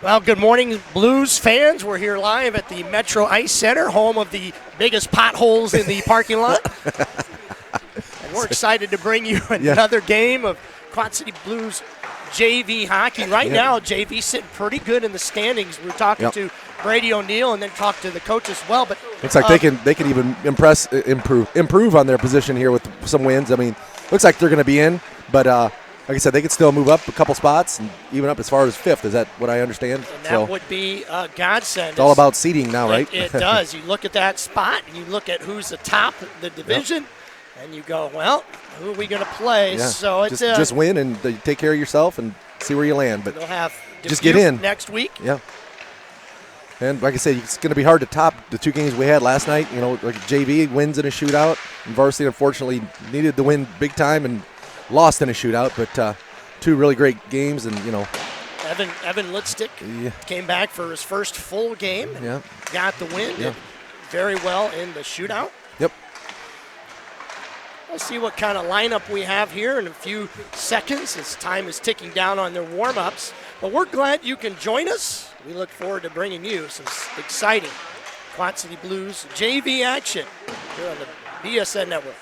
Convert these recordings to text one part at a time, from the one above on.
Well, good morning, Blues fans. We're here live at the Metro Ice Center, home of the biggest potholes in the parking lot. And we're excited to bring you another game of Quad City Blues JV hockey. Right now, JV sitting pretty good in the standings. We're talking to Brady O'Neill and then talk to the coach as well. But looks like they can even improve on their position here with some wins. I mean, looks like they're going to be in, but like I said, they could still move up a couple spots and even up as far as fifth. Is that what I understand? And that would be godsend. It's all about seeding now, right? It does. You look at that spot, and you look at who's atop the division, and you go, well, who are we going to play? Yeah. So it's just win and take care of yourself and see where you land. But they'll have just get in next week. Yeah. And like I said, it's going to be hard to top the two games we had last night. You know, like JV wins in a shootout, and varsity unfortunately needed to win big time and lost in a shootout. But two really great games, and you know, Evan Litstick came back for his first full game. And got the win. Did very well in the shootout. Yep. We'll see what kind of lineup we have here in a few seconds as time is ticking down on their warm-ups. But we're glad you can join us. We look forward to bringing you some exciting Quad City Blues JV action here on the BSN Network.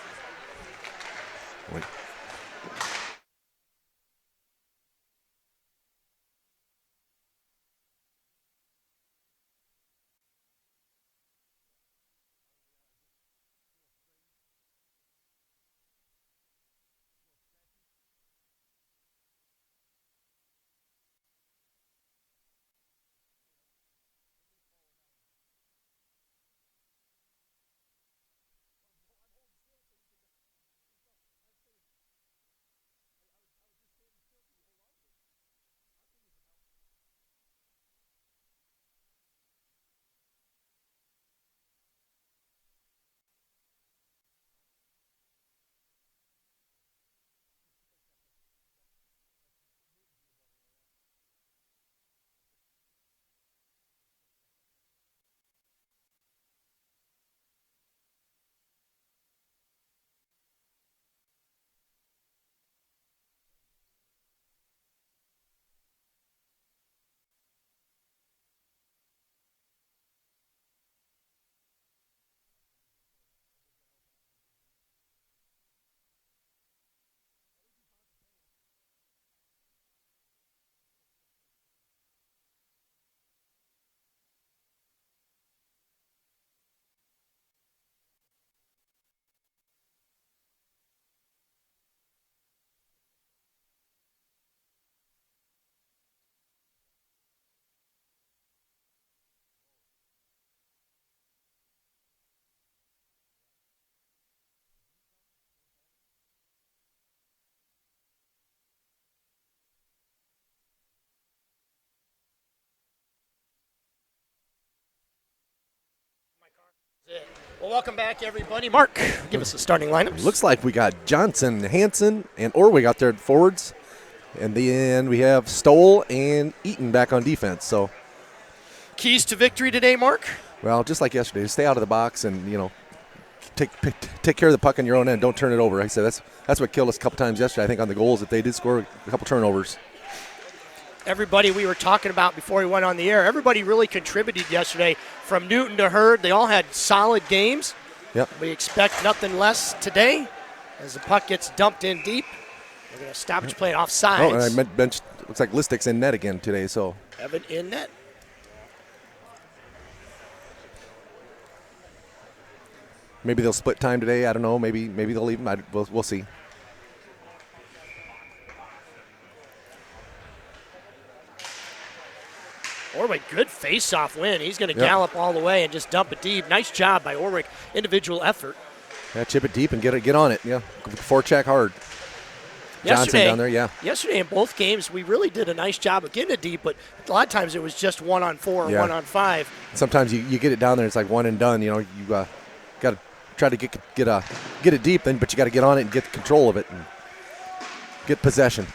Well, welcome back, everybody. Mark, give us the starting lineups. Looks like we got Johnson, Hansen, and Orwig out there at forwards. And then we have Stoll and Eaton back on defense. So keys to victory today, Mark? Well, just like yesterday, stay out of the box and, you know, take care of the puck on your own end. Don't turn it over. Like I said, that's what killed us a couple times yesterday, I think, on the goals, that they did score a couple turnovers. Everybody we were talking about before we went on the air, everybody really contributed yesterday, from Newton to Hurd. They all had solid games. Yep. We expect nothing less today as the puck gets dumped in deep. They're going to stoppage play offsides. Oh, and I meant bench. Looks like Listick's in net again today. So Evan in net. Maybe they'll split time today. I don't know. Maybe they'll leave him. We'll see. Orwick, good face-off win. He's going to gallop all the way and just dump it deep. Nice job by Orwick. Individual effort. Yeah, chip it deep and get on it. Yeah, forecheck hard. Johnson down there, Yesterday in both games, we really did a nice job of getting it deep, but a lot of times it was just 1-on-4 or 1-on-5. Sometimes you get it down there, it's like one and done. You know, you got to try to get it deep, then, but you got to get on it and get control of it and get possession.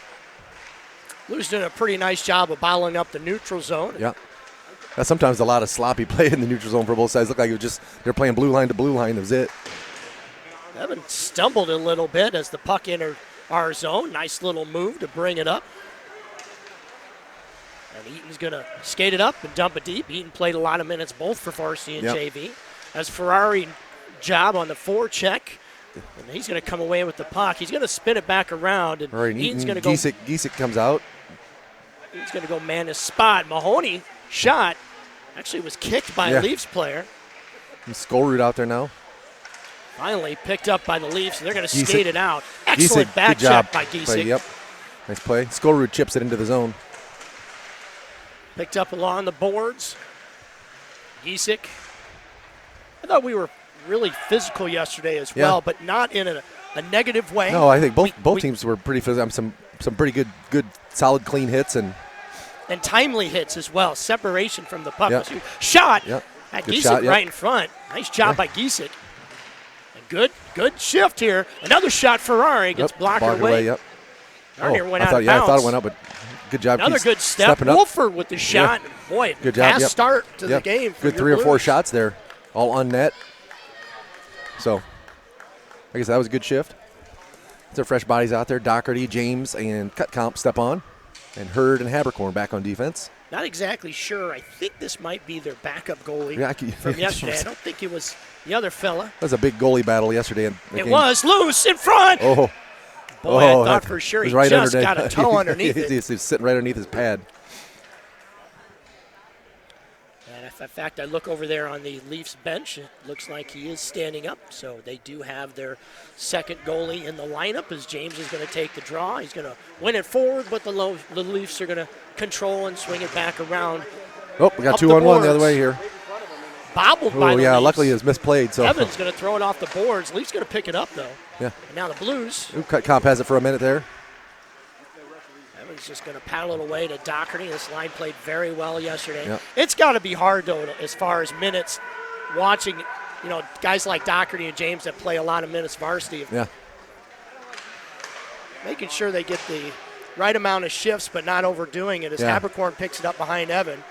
Lou's doing a pretty nice job of bottling up the neutral zone. Yeah. That's sometimes a lot of sloppy play in the neutral zone for both sides. Looked like it was just they're playing blue line to blue line. That was it. Evan stumbled a little bit as the puck entered our zone. Nice little move to bring it up. And And Eaton's going to skate it up and dump it deep. Eaton played a lot of minutes both for varsity and JV. As Ferrari job on the forecheck. And he's going to come away with the puck. He's going to spin it back around. And Eaton's going to go. Giesick comes out. He's going to go man his spot. Mahoney shot. Actually was kicked by a Leafs player. And Skolrud out there now. Finally picked up by the Leafs. And they're going to skate it out. Excellent Giesick, back check by Giesick. Yep. Nice play. Skolrud chips it into the zone. Picked up along the boards. Giesick. I thought we were really physical yesterday as well, but not in a negative way. No, I think both teams were pretty physical. Some pretty good, solid, clean hits and timely hits as well. Separation from the puck. Shot. Yep. Had Giesick right in front. Nice job by Giesick. And good shift here. Another shot. Ferrari gets blocked away. Yep. Went out of bounds. I thought it went up, but good job. Another good step. Wolford with the shot. Boy, good job. Fast start to the game. Good 3 or 4 shots there, all on net. So, I guess that was a good shift. There are fresh bodies out there. Doherty, James, and Cutcomp step on. And Hurd and Habercorn back on defense. Not exactly sure. I think this might be their backup goalie from yesterday. I don't think it was the other fella. That was a big goalie battle yesterday. It was loose in front. Oh. Boy, I thought for sure he right just got a toe underneath it. He's sitting right underneath his pad. And in fact, I look over there on the Leafs bench. It looks like he is standing up. So they do have their second goalie in the lineup as James is going to take the draw. He's going to win it forward, but the Leafs are going to control and swing it back around. Oh, we got 2-on-1 the other way here. Bobbled by the Leafs. Luckily it was misplayed. So Evans going to throw it off the boards. Leafs going to pick it up, though. Yeah. And now the Blues. Cutcomp has it for a minute there. Evans just going to paddle it away to Doherty. This line played very well yesterday. Yep. It's got to be hard, though, as far as minutes, watching, guys like Doherty and James that play a lot of minutes varsity. Yeah. Making sure they get the right amount of shifts, but not overdoing it as Habercorn picks it up behind Evan.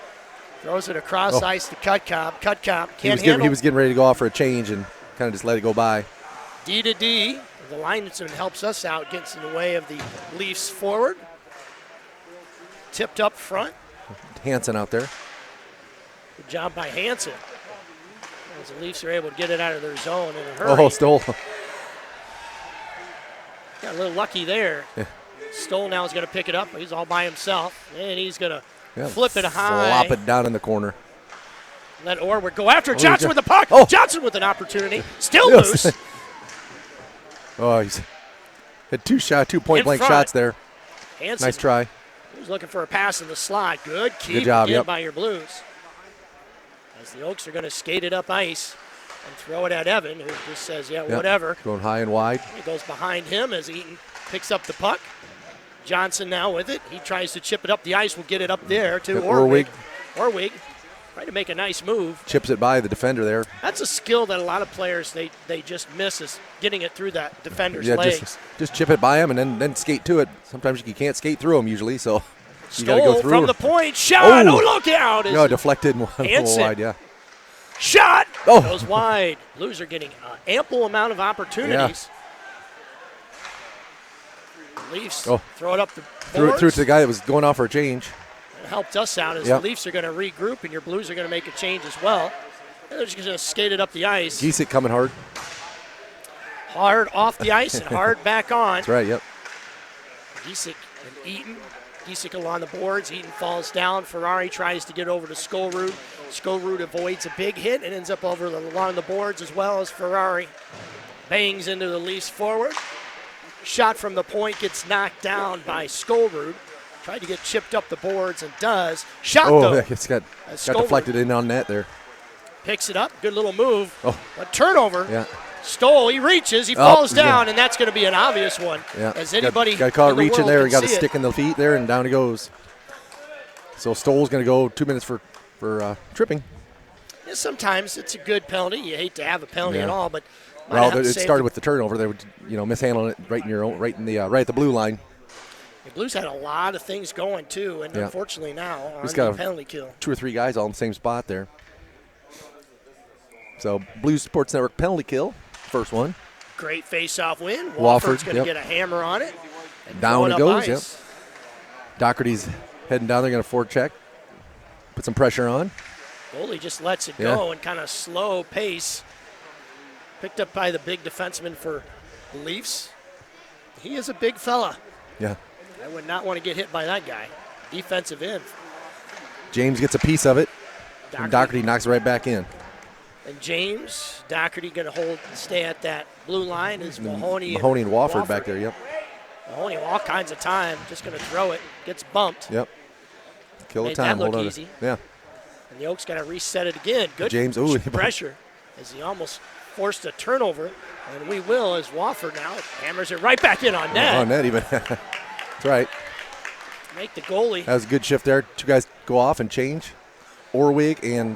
Throws it across ice to Cutcomp. Cutcomp can't handle. He was getting ready to go off for a change and kind of just let it go by. D to D. The linesman helps us out, gets in the way of the Leafs forward. Tipped up front. Hansen out there. Good job by Hansen. As the Leafs are able to get it out of their zone in a hurry. Oh, Stoll. Got a little lucky there. Yeah. Stoll now is going to pick it up. He's all by himself. And he's going to flip it high. Flop it down in the corner. Let Orwood go after Johnson with the puck. Johnson with an opportunity. Still loose. He's had 2 point-blank shots there. Hansen. Nice try. He was looking for a pass in the slot. Good keep job, by your Blues. As the Oaks are going to skate it up ice and throw it at Evan, who just says, whatever. Going high and wide. It goes behind him as Eaton picks up the puck. Johnson now with it. He tries to chip it up the ice. We'll get it up there to Orwig. Trying to make a nice move. Chips it by the defender there. That's a skill that a lot of players, they just miss, is getting it through that defender's legs. Just chip it by him and then skate to it. Sometimes you can't skate through them usually, so you got to go through. From the point. Shot. Oh, look out. Deflected one wide, Shot. Goes wide. Blues are getting an ample amount of opportunities. Leafs throw it up the boards. Threw it to the guy that was going off for a change. It helped us out as the Leafs are going to regroup and your Blues are going to make a change as well. And they're just going to skate it up the ice. Giesick coming hard. Hard off the ice and hard back on. That's right, Giesick and Eaton. Giesick along the boards. Eaton falls down. Ferrari tries to get over to Skolrud. Skolrud avoids a big hit and ends up along the boards as well as Ferrari. Bangs into the Leafs forward. Shot from the point gets knocked down by Skolrud. Tried to get chipped up the boards and does. Shot though. It's got deflected in on net there. Picks it up. Good little move. A turnover. Yeah. Stoll. He reaches. He falls down, and that's going to be an obvious one. Yeah. As anybody got to call it reaching there. He got a stick in the feet there, and down he goes. So Stoll's going to go 2 minutes for tripping. Yeah, sometimes it's a good penalty. You hate to have a penalty at all, but it started with the turnover. They were mishandling it right at the blue line. The Blues had a lot of things going, too, and unfortunately now on the penalty kill. 2 or 3 guys all in the same spot there. So Blues Sports Network penalty kill, first one. Great face-off win. Wofford's going to get a hammer on it. Down it goes, Doherty's heading down there, going to forecheck. put some pressure on. Goalie just lets it go and kind of slow pace. Picked up by the big defenseman for the Leafs. He is a big fella. Yeah. I would not want to get hit by that guy. Defensive end. James gets a piece of it. And Doherty knocks it right back in. And James, Doherty going to stay at that blue line. Is Mahoney and Wofford back there, yep. Mahoney all kinds of time, just going to throw it. Gets bumped. Yep. Kill the Made time. that look Hold on. easy. Yeah. And the Oaks got to reset it again. Good James, pressure as he almost forced a turnover. And we will as Wofford now hammers it right back in on net. On net even. That's right. Make the goalie. That was a good shift there. Two guys go off and change. Orwig and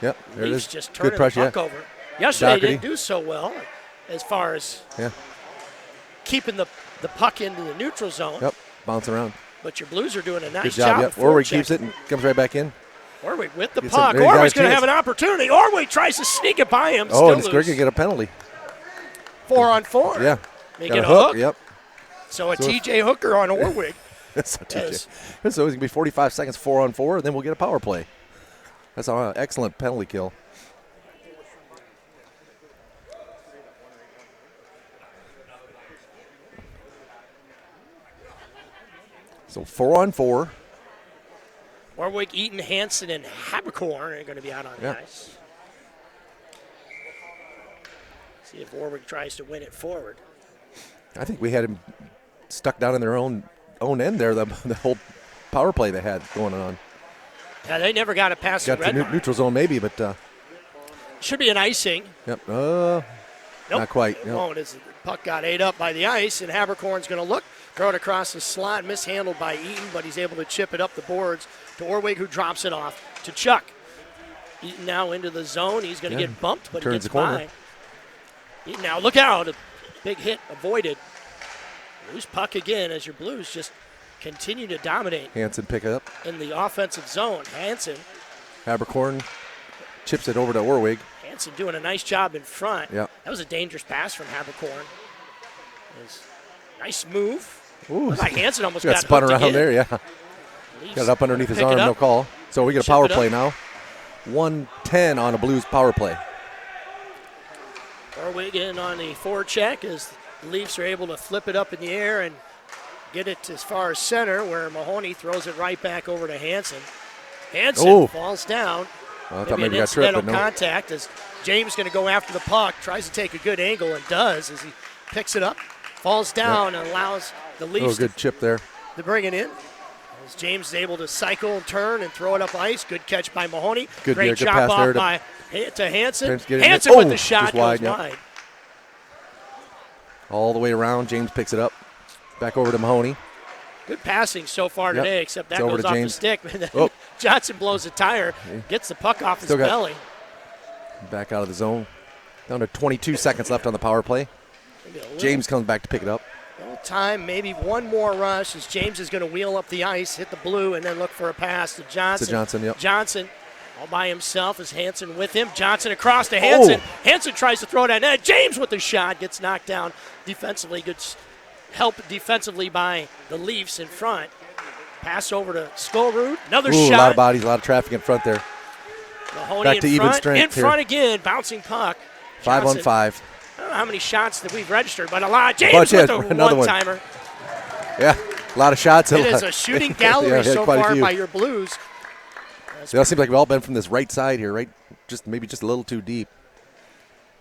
yep, there it is. Just turning good pressure, the puck over. Yesterday they didn't do so well as far as keeping the puck into the neutral zone. Yep, bouncing around. But your Blues are doing a nice good job. Yep. Orwig keeps it and comes right back in. Orwig with the puck. Orwig's going to have an opportunity. Orwig tries to sneak it by him. Oh, and it's going to get a penalty. 4-on-4. Yeah. Make it a hook. Yep. So a TJ hooker on Orwig. So it's going to be 45 seconds, 4-on-4, and then we'll get a power play. That's an excellent penalty kill. So 4-on-4. Orwig, Eaton, Hansen, and Haberkorn are going to be out on the ice. See if Orwig tries to win it forward. I think we had him stuck down in their own end there, the whole power play they had going on. Yeah, they never got it past the red line. Neutral zone maybe, but should be an icing. Yep. Nope. Not quite. It won't. As the puck got ate up by the ice, and Haberkorn's going to look, throw it across the slot, mishandled by Eaton, but he's able to chip it up the boards to Orwig, who drops it off to Chuck. Eaton now into the zone. He's going to get bumped, but he gets by. Eaton now, look out. A big hit avoided. Loose puck again as your Blues just continue to dominate. Hansen pick it up. In the offensive zone. Hansen. Haberkorn chips it over to Orwig. Hansen doing a nice job in front. Yep. That was a dangerous pass from Haberkorn. Nice move. Ooh, like Hansen almost got spun around again. there, yeah. Got it up underneath his arm, no call. So we get a power play now. 1:10 on a Blues power play. Orwig in on the forecheck as the Leafs are able to flip it up in the air and get it as far as center, where Mahoney throws it right back over to Hansen. Hansen falls down. Well, I thought maybe got tripped, but no. Contact as James going to go after the puck, tries to take a good angle and does as he picks it up, falls down and allows the Leafs good chip there to bring it in. As James is able to cycle and turn and throw it up ice. Good catch by Mahoney. Great chop off to Hansen. Hansen with the shot goes wide. All the way around, James picks it up. Back over to Mahoney. Good passing so far today, except that goes off the stick. Johnson blows a tire, gets the puck off his belly. Back out of the zone. Down to 22 seconds left on the power play. James comes back to pick it up. Time, maybe one more rush as James is going to wheel up the ice, hit the blue, and then look for a pass to Johnson. Johnson all by himself as Hansen with him. Johnson across to Hansen. Hansen tries to throw it at net. James with the shot, gets knocked down defensively. Good help defensively by the Leafs in front. Pass over to Skolrud. Another shot. A lot of bodies, a lot of traffic in front there. Mahoney back to even strength in front again, bouncing puck. 5-on-5. I don't know how many shots that we've registered, but a lot. James with the one-timer. Yeah, a lot of shots. It is a shooting gallery so far by your Blues. It seems like we've all been from this right side here, right? Maybe just a little too deep.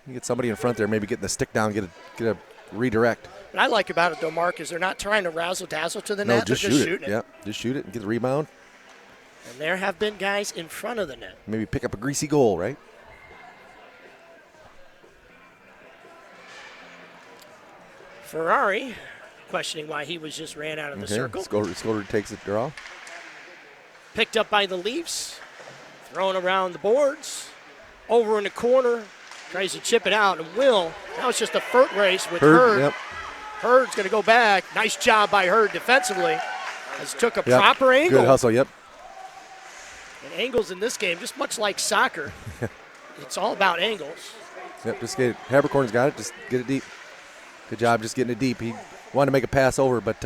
You get somebody in front there, maybe getting the stick down, get a redirect. What I like about it, though, Mark, is they're not trying to razzle-dazzle to the net. No, just shoot it. Yeah, just shoot it and get the rebound. And there have been guys in front of the net. Maybe pick up a greasy goal, right? Ferrari, questioning why he was just ran out of the circle. Skolrud takes it draw. Picked up by the Leafs. Thrown around the boards. Over in the corner. Tries to chip it out and will. Now it's just a foot race with Hurd. Yep. Hurd's going to go back. Nice job by Hurd defensively. Has took a proper angle. Good hustle, yep. And angles in this game, just much like soccer, it's all about angles. Yep, just get it. Haberkorn's got it. Just get it deep. Good job just getting it deep. He wanted to make a pass over, but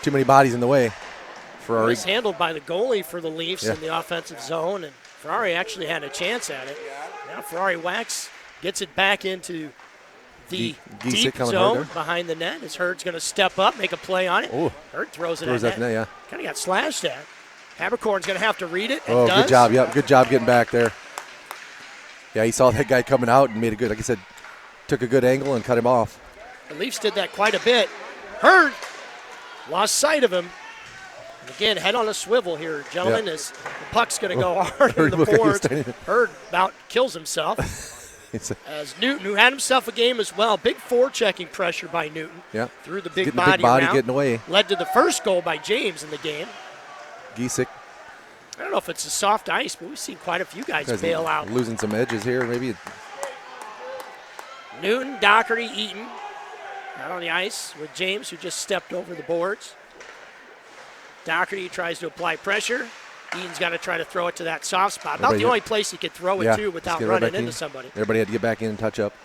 too many bodies in the way. Ferrari. Mishandled by the goalie for the Leafs in the offensive zone, and Ferrari actually had a chance at it. Now Ferrari whacks, gets it back into the deep zone behind the net. As Hurd's going to step up, make a play on it. Ooh. Hurd throws it at net. Yeah. Kind of got slashed at. Haberkorn's going to have to read it, and does. Good job. Yeah, good job getting back there. Yeah, he saw that guy coming out and made a good, like I said, took a good angle and cut him off. The Leafs did that quite a bit. Hurd lost sight of him. And again, head on a swivel here, gentlemen, as the puck's going to go hard on the boards. Hurd about kills himself. As Newton, who had himself a game as well, big forechecking pressure by Newton. Yeah. Through the big getting body, the big body around, getting away. Led to the first goal by James in the game. Giesick. I don't know if it's a soft ice, but we've seen quite a few guys bail out. Losing some edges here, maybe. Newton, Doherty, Eaton out on the ice with James, who just stepped over the boards. Doherty tries to apply pressure. Eaton's got to try to throw it to that soft spot. About the only place he could throw it to without running into somebody. Everybody had to get back in and touch up.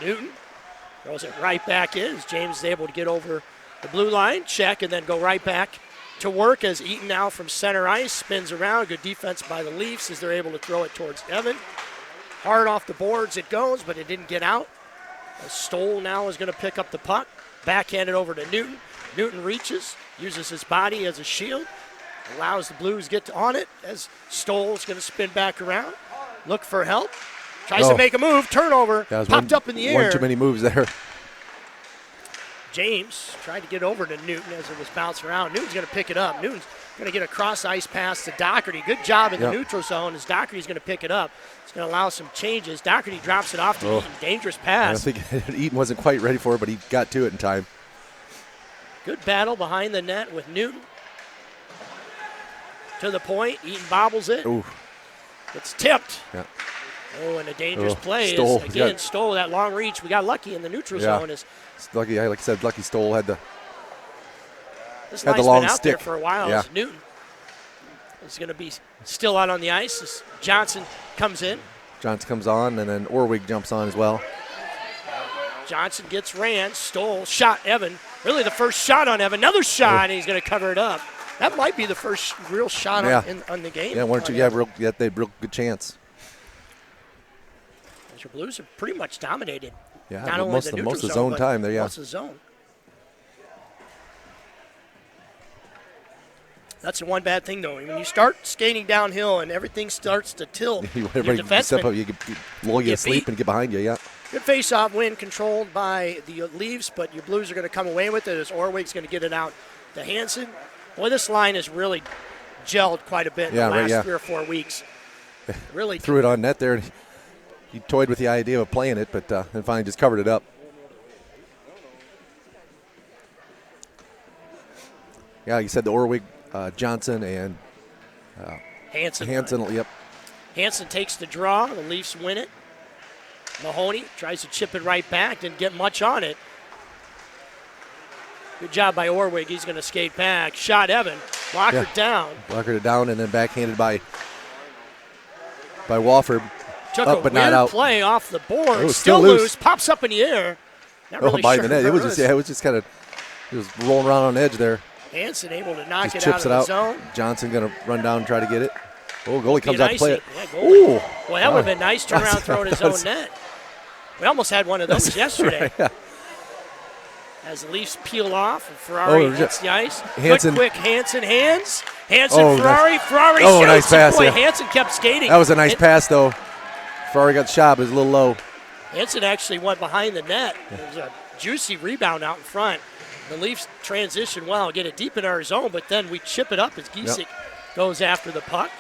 Newton throws it right back in as James is able to get over the blue line, check, and then go right back to work as Eaton now from center ice spins around. Good defense by the Leafs as they're able to throw it towards Evan. Hard off the boards it goes, but it didn't get out. As Stoll now is going to pick up the puck, backhand it over to Newton. Newton reaches, uses his body as a shield, allows the Blues to get on it as Stoll's going to spin back around, look for help, tries to make a move, turnover, popped up in the air. One too many moves there. James tried to get over to Newton as it was bouncing around. Newton's going to pick it up. Newton's going to get a cross-ice pass to Doherty. Good job in the neutral zone as Doherty's going to pick it up. It's going to allow some changes. Doherty drops it off to Eaton. Dangerous pass. I think Eaton wasn't quite ready for it, but he got to it in time. Good battle behind the net with Newton. To the point. Eaton bobbles it. Ooh. It's tipped. Yeah. Oh, and a dangerous play. Stoll. Again, Stoll, that long reach. We got lucky in the neutral zone. Lucky, like I said, Lucky Stoll had the long been out stick there for a while. As Newton is going to be still out on the ice as Johnson comes in. Johnson comes on, and then Orwig jumps on as well. Johnson gets ran. Stoll shot Evan. Really the first shot on Evan. Another shot, and he's going to cover it up. That might be the first real shot on the game. Yeah, one or two. Yeah, they had real good chance. The Blues have pretty much dominated. Yeah, not only most of the zone time there. Yeah, most of the zone. That's the one bad thing, though. When you start skating downhill and everything starts to tilt, your defenseman, you lull you asleep and get behind you. Yeah. Good face-off win controlled by the Leafs, but your Blues are going to come away with it as Orwig's going to get it out to Hansen. Boy, this line has really gelled quite a bit in the last 3 or 4 weeks. Really threw it on net there. And he toyed with the idea of playing it, but then finally just covered it up. Yeah, you said the Orwig, Johnson, and Hansen. Yep. Hansen takes the draw. The Leafs win it. Mahoney tries to chip it right back. Didn't get much on it. Good job by Orwig. He's going to skate back. Shot Evan. Blockered down. Blockered it down and then backhanded by Wofford. Took up, a but weird not out. play off the board. It was still loose. Pops up in the air. Not really by sure the net. It was just kind of, it was rolling around on the edge there. Hansen able to knock just it chips out of the zone. Johnson going to run down and try to get it. Oh, goalie comes out to play it. Yeah, ooh. Well, that would have been nice. Turn around, throw in his own net. We almost had one of those yesterday. Yeah. As the Leafs peel off, and Ferrari hits the ice. Hansen. Quick Hansen hands. Hansen, Ferrari. Nice. Ferrari shoots. Nice pass. Boy, Hansen kept skating. That was a nice pass, though. Ferrari got shot, but it was a little low. Hansen actually went behind the net. It was a juicy rebound out in front. The Leafs transition well, get it deep in our zone, but then we chip it up as Giesick goes after the puck.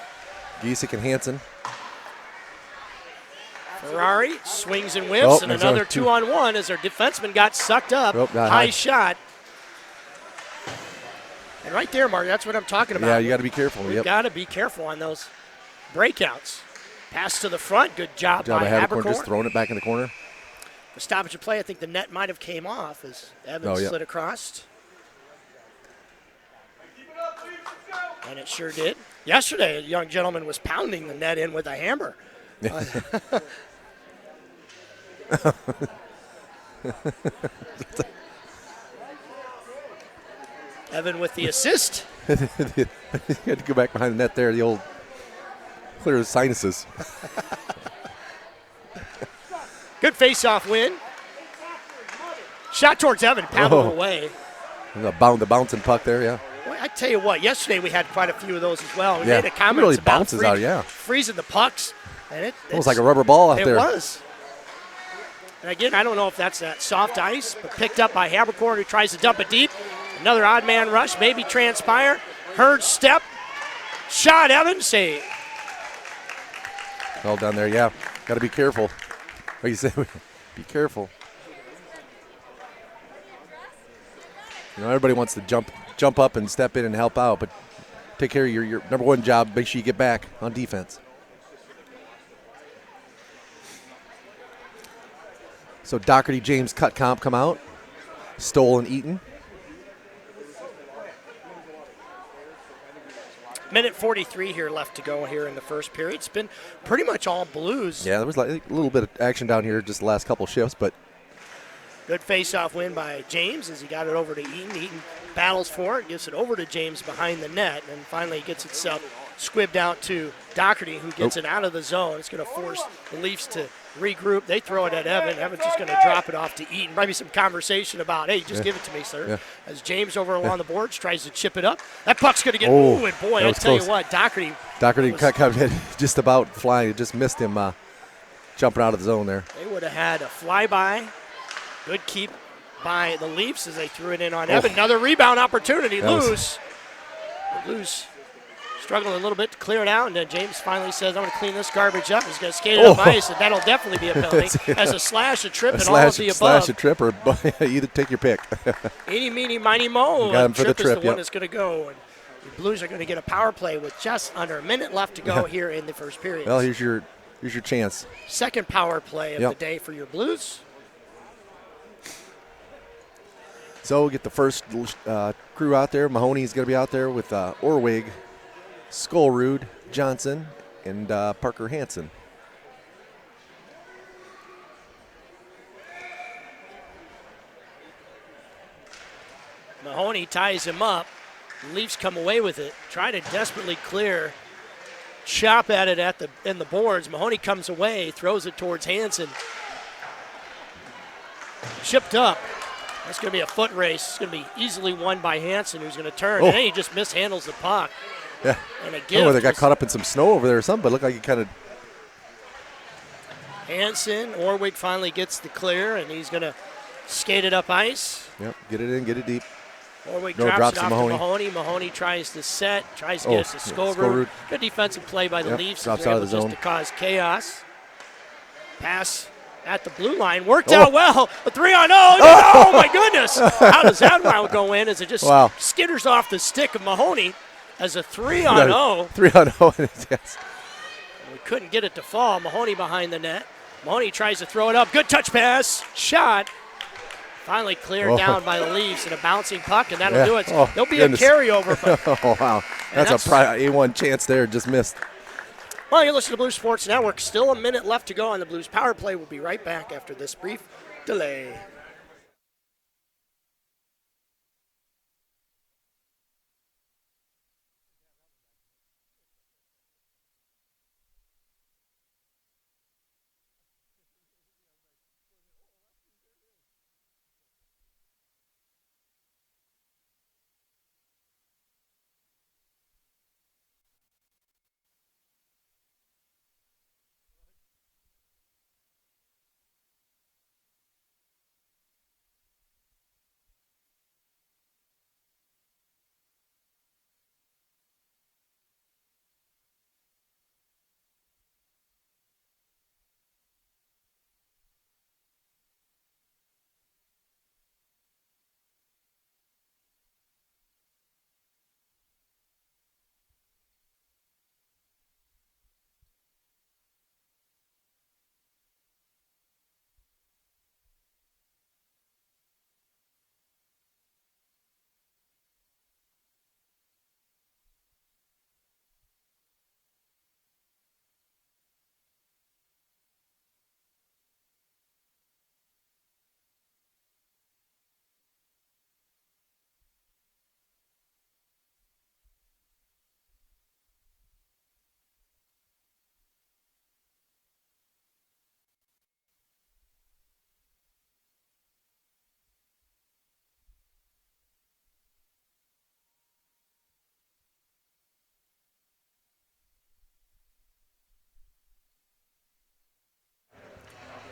Giesick and Hansen. Ferrari swings and whips, and another 2-on-1 as our defenseman got sucked up. High shot. And right there, Mark, that's what I'm talking about. Yeah, you got to be careful. You got to be careful on those breakouts. Pass to the front. Good job by Haberkorn. Just throwing it back in the corner. The stoppage of play, I think the net might have came off as Evans slid across. And it sure did. Yesterday, a young gentleman was pounding the net in with a hammer. Evan with the assist. You had to go back behind the net there. The old clear the sinuses. Good face-off win. Shot towards Evan, paddled away. The bouncing puck there, yeah. Well, I tell you what, yesterday we had quite a few of those as well. We Yeah, made a comment it really about bounces out, yeah. freezing the pucks. And It was like a rubber ball out there. It was. And again, I don't know if that's that soft ice, but picked up by Habercorn, who tries to dump it deep. Another odd man rush, maybe transpire. Hurd step. Shot, Evan, save. All down there, yeah. Got to be careful. Like you said, be careful. You know, everybody wants to jump up and step in and help out, but take care of your number one job. Make sure you get back on defense. So Doherty, James, Cutcomp come out. Stoll and Eaton. Minute 43 here left to go here in the first period. It's been pretty much all Blues. Yeah, there was like a little bit of action down here just the last couple shifts, but good face-off win by James as he got it over to Eaton. Eaton battles for it, gives it over to James behind the net, and finally gets itself squibbed out to Doherty, who gets it out of the zone. It's going to force the Leafs to regroup. They throw it at Evan. Evan's just going to drop it off to Eaton. Maybe some conversation about, hey, just give it to me, sir. Yeah. As James over along the boards tries to chip it up. That puck's going to get, and boy, I tell you what, Doherty had just about flying. It just missed him jumping out of the zone there. They would have had a flyby. Good keep by the Leafs as they threw it in on Evan. Another rebound opportunity. Lose struggling a little bit to clear it out, and then James finally says, I'm going to clean this garbage up. He's going to skate it up ice, and that'll definitely be a penalty. As a slash, a trip, and all of the above. Slash, a trip, or either take your pick. Eeny, meeny, miny, mo. Got him for the trip, is the one that's going to go. And the Blues are going to get a power play with just under a minute left to go here in the first period. Well, here's your chance. Second power play of the day for your Blues. So we'll get the first crew out there. Mahoney's going to be out there with Orwig, Skullrood, Johnson, and Parker Hansen. Mahoney ties him up. Leafs come away with it. Try to desperately clear. Chop at it in the boards. Mahoney comes away, throws it towards Hansen. Chipped up. That's going to be a foot race. It's going to be easily won by Hansen, who's going to turn. And then he just mishandles the puck. Yeah. And a gift. They got caught up in some snow over there or something, but it looked like he kind of. Hansen, Orwig finally gets the clear, and he's going to skate it up ice. Yep, get it in, get it deep. Orwig drops it off to Mahoney. Mahoney tries to set, tries to get us to Skullroot. Good defensive play by the Leafs. Drops out of the zone. Just to cause chaos. Pass at the blue line. Worked out well. A 3-on-0. Oh, my goodness. How does that round go in as it just skitters off the stick of Mahoney as a 3-on-0. 3-on-0, yes. We couldn't get it to fall. Mahoney behind the net. Mahoney tries to throw it up. Good touch pass. Shot. Finally cleared down by the Leafs and a bouncing puck, and that'll do it. There'll be a carryover. Oh, wow. That's a A1 chance there. Just missed. Well, you're listening to Blues Sports Network. Still a minute left to go on the Blues Power Play. We'll be right back after this brief delay.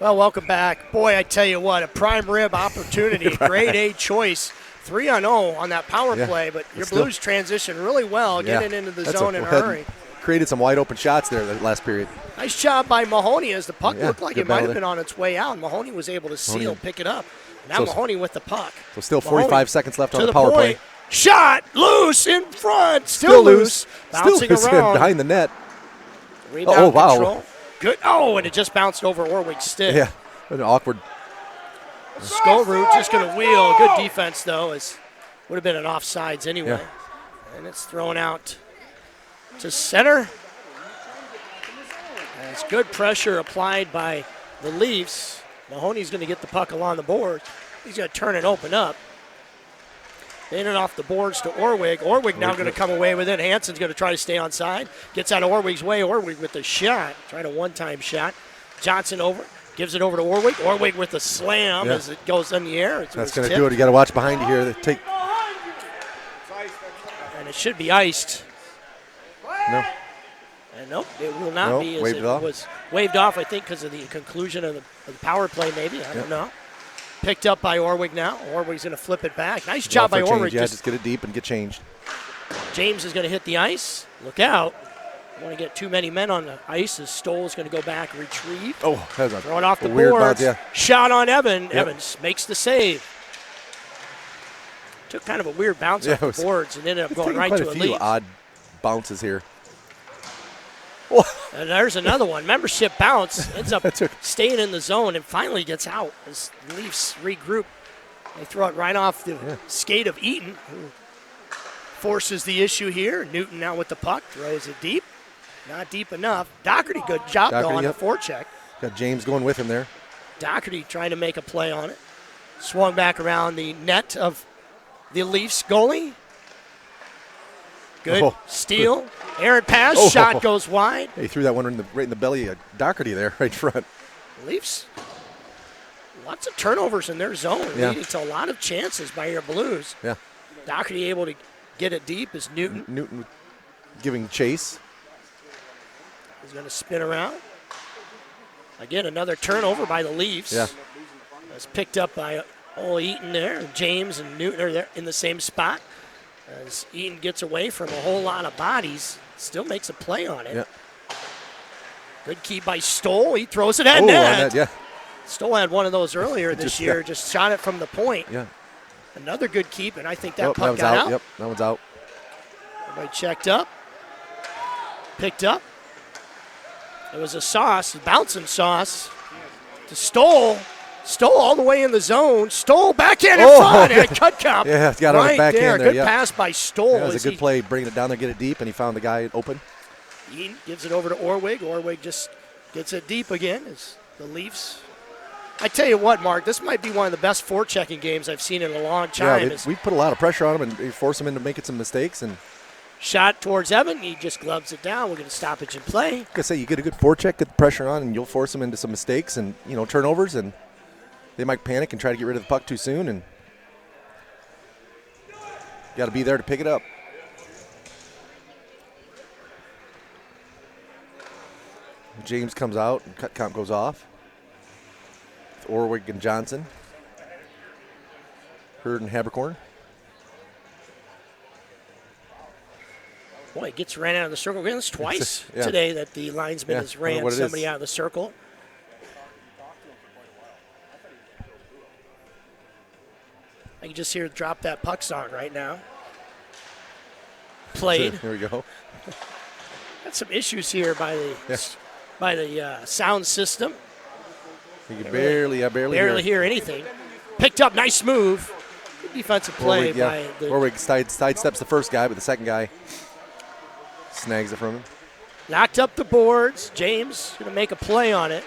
Well, welcome back. Boy, I tell you what, a prime rib opportunity, Right. grade A choice. 3-0 on that power Yeah. play, but your Still- Blues transition really well, getting into the zone in a hurry. Created some wide open shots there that last period. Nice job by Mahoney as the puck Yeah, looked like good it might battle have there. been on its way out. Mahoney was able to seal, Mahoney. pick it up. Now So- Mahoney with the puck. So still Mahoney 45 seconds left to on the power point. play. Shot, loose, in front, still loose. Bouncing Still loose around. behind the net. Rebound Oh, wow. control. Good. Oh, and it just bounced over Orwig's stick. Yeah, an awkward. Skolroot just going to wheel. Good defense, though, as would have been an offsides anyway. Yeah. And it's thrown out to center. And it's good pressure applied by the Leafs. Mahoney's going to get the puck along the board. He's going to turn and open up. In and off the boards to Orwig. Orwig now going to come away with it. Hansen's going to try to stay on side. Gets out of Orwig's way. Orwig with the shot. Tried a one-time shot. Johnson over. Gives it over to Orwig. Orwig with the slam as it goes in the air. That's going to do it. You got to watch behind you here. Take. And it should be iced. No. And nope, it will not Nope, be. As waved it it off. was waved off, I think, because of the conclusion of the power play, maybe. I don't know. Picked up by Orwig now. Orwig's going to flip it back. Nice job by Orwig. Yeah, just get it deep and get changed. James is going to hit the ice. Look out. Don't want to get too many men on the ice as Stoll's going to go back, retrieve. Oh, that was a Throw it off the weird boards. bounce, yeah. Shot on Evan. Evans makes the save. Took kind of a weird bounce off it was- the boards and ended up It's going taken right quite to a a few lead. odd bounces here. And there's another one. Membership bounce. Ends up That took- staying in the zone and finally gets out as the Leafs regroup. They throw it right off the skate of Eaton, who forces the issue here. Newton now with the puck. Throws it deep. Not deep enough. Doherty, good job, though, on the forecheck. Got James going with him there. Doherty trying to make a play on it. Swung back around the net of the Leafs goalie. Good steal. Errant pass. Shot goes wide. He threw that one right in the belly of Doherty there, right in front. Leafs, lots of turnovers in their zone, leading to a lot of chances by your Blues. Yeah. Doherty able to get it deep as Newton Newton giving chase. is going to spin around. Again, another turnover by the Leafs. Yeah. It's picked up by Eaton there. James and Newton are there in the same spot. As Eaton gets away from a whole lot of bodies, still makes a play on it. Yeah. Good keep by Stoll. He throws it at Oh, net. on that, yeah. Stoll had one of those earlier this year. Just shot it from the point. Yeah. Another good keep, and I think that That puck one's got out. out. Yep, that one's out. Everybody checked up. Picked up. It was a sauce, bouncing sauce to Stoll. Stoll all the way in the zone. Stoll backhand in front and cut count. Yeah, it's got on the backhand there. Good pass by Stoll. That was a good play, bringing it down there, get it deep, and he found the guy open. Eaton gives it over to Orwig. Orwig just gets it deep again as the Leafs. I tell you what, Mark, this might be one of the best forechecking games I've seen in a long time. Yeah, we put a lot of pressure on him and force him into making some mistakes. And shot towards Evan. He just gloves it down. We're going to stoppage and play. like I say, you get a good forecheck, get the pressure on, and you'll force them into some mistakes and turnovers, and they might panic and try to get rid of the puck too soon, and you got to be there to pick it up. James comes out, and cut count goes off. With Orwig and Johnson. Hurd and Habercorn. Boy, gets ran out of the circle. Again, it's twice today that the linesman has ran somebody out of the circle. I can just hear drop that puck song right now. Played. There we go. Got some issues here by the sound system. You can barely hear anything. Picked up, nice move. Good defensive play by the. Orwig sidesteps the first guy, but the second guy snags it from him. Knocked up the boards. James going to make a play on it.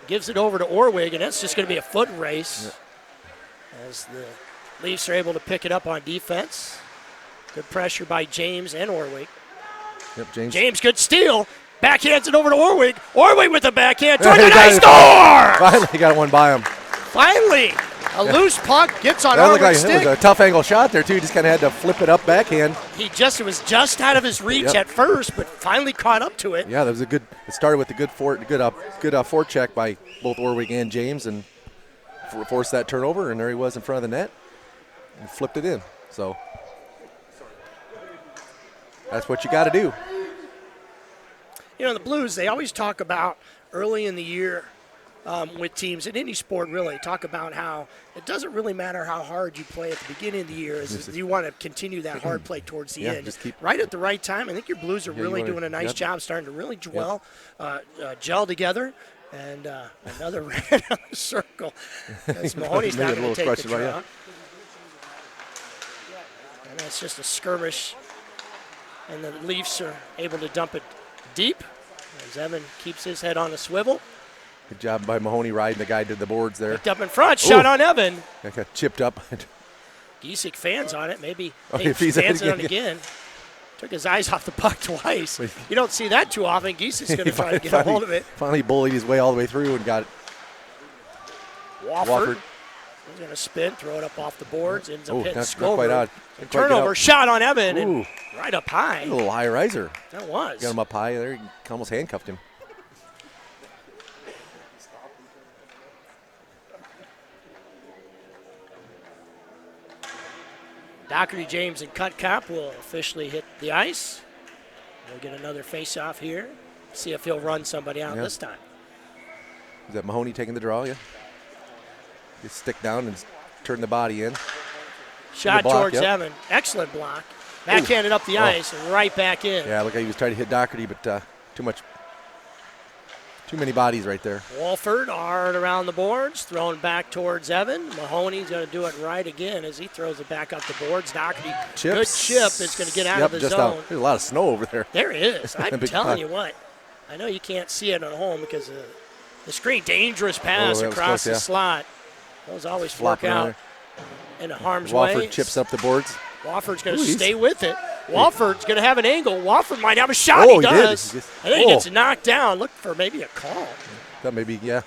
Gives it over to Orwig, and that's just going to be a foot race as the Leafs are able to pick it up on defense. Good pressure by James and Orwig. Yep, James. James, good steal. Backhands it over to Orwig. Orwig with the backhand. Toward the nice door! Finally got one by him. Finally, A loose puck gets on That looked like Orwig's it was stick. a tough angle shot there, too. He just kind of had to flip it up backhand. It was just out of his reach at first, but finally caught up to it. Yeah, that was a good. It started with a good forecheck by both Orwig and James, and forced that turnover. And there he was in front of the net, and flipped it in. So that's what you got to do. You know, the Blues, they always talk about early in the year with teams in any sport, really, talk about how it doesn't really matter how hard you play at the beginning of the year. You want to continue that hard play towards the end. Just keep right at the right time. I think your Blues are really doing a nice job starting to really gel together. And another red on the circle. As Mahoney's not going to take the draw. And that's just a skirmish. And the Leafs are able to dump it deep as Evan keeps his head on a swivel. Good job by Mahoney riding the guy to the boards there. Picked up in front, shot on Evan. That got chipped up. Giesick fans on it, maybe if he's fans it on again. Took his eyes off the puck twice. You don't see that too often. Giesick's going to try to get a hold of it. Finally bullied his way all the way through and got it. Wofford. He's going to spin, throw it up off the boards, ends up hitting Skolberg. Quite odd. Turnover, shot on Evan, and right up high. A little high riser. That was. Got him up high there. He almost handcuffed him. Doherty, James, and Cutcop will officially hit the ice. We'll get another face-off here. See if he'll run somebody out this time. Is that Mahoney taking the draw? Yeah. Just stick down and turn the body in. Shot towards Evan. Excellent block. Backhanded up the ice and right back in. Yeah, look like he was trying to hit Doherty, but too many bodies right there. Walford hard around the boards, thrown back towards Evan. Mahoney's going to do it right again as he throws it back up the boards. Doherty, good chip, is going to get out of the zone. There's a lot of snow over there. There is. I'm telling you what. I know you can't see it at home because of the screen. Dangerous pass across the slot. Those always work out in harm's way. Wofford chips up the boards. Wofford's going to stay with it. Wofford's going to have an angle. Wofford might have a shot. He does. I think he gets knocked down. Look for maybe a call. That maybe, yeah.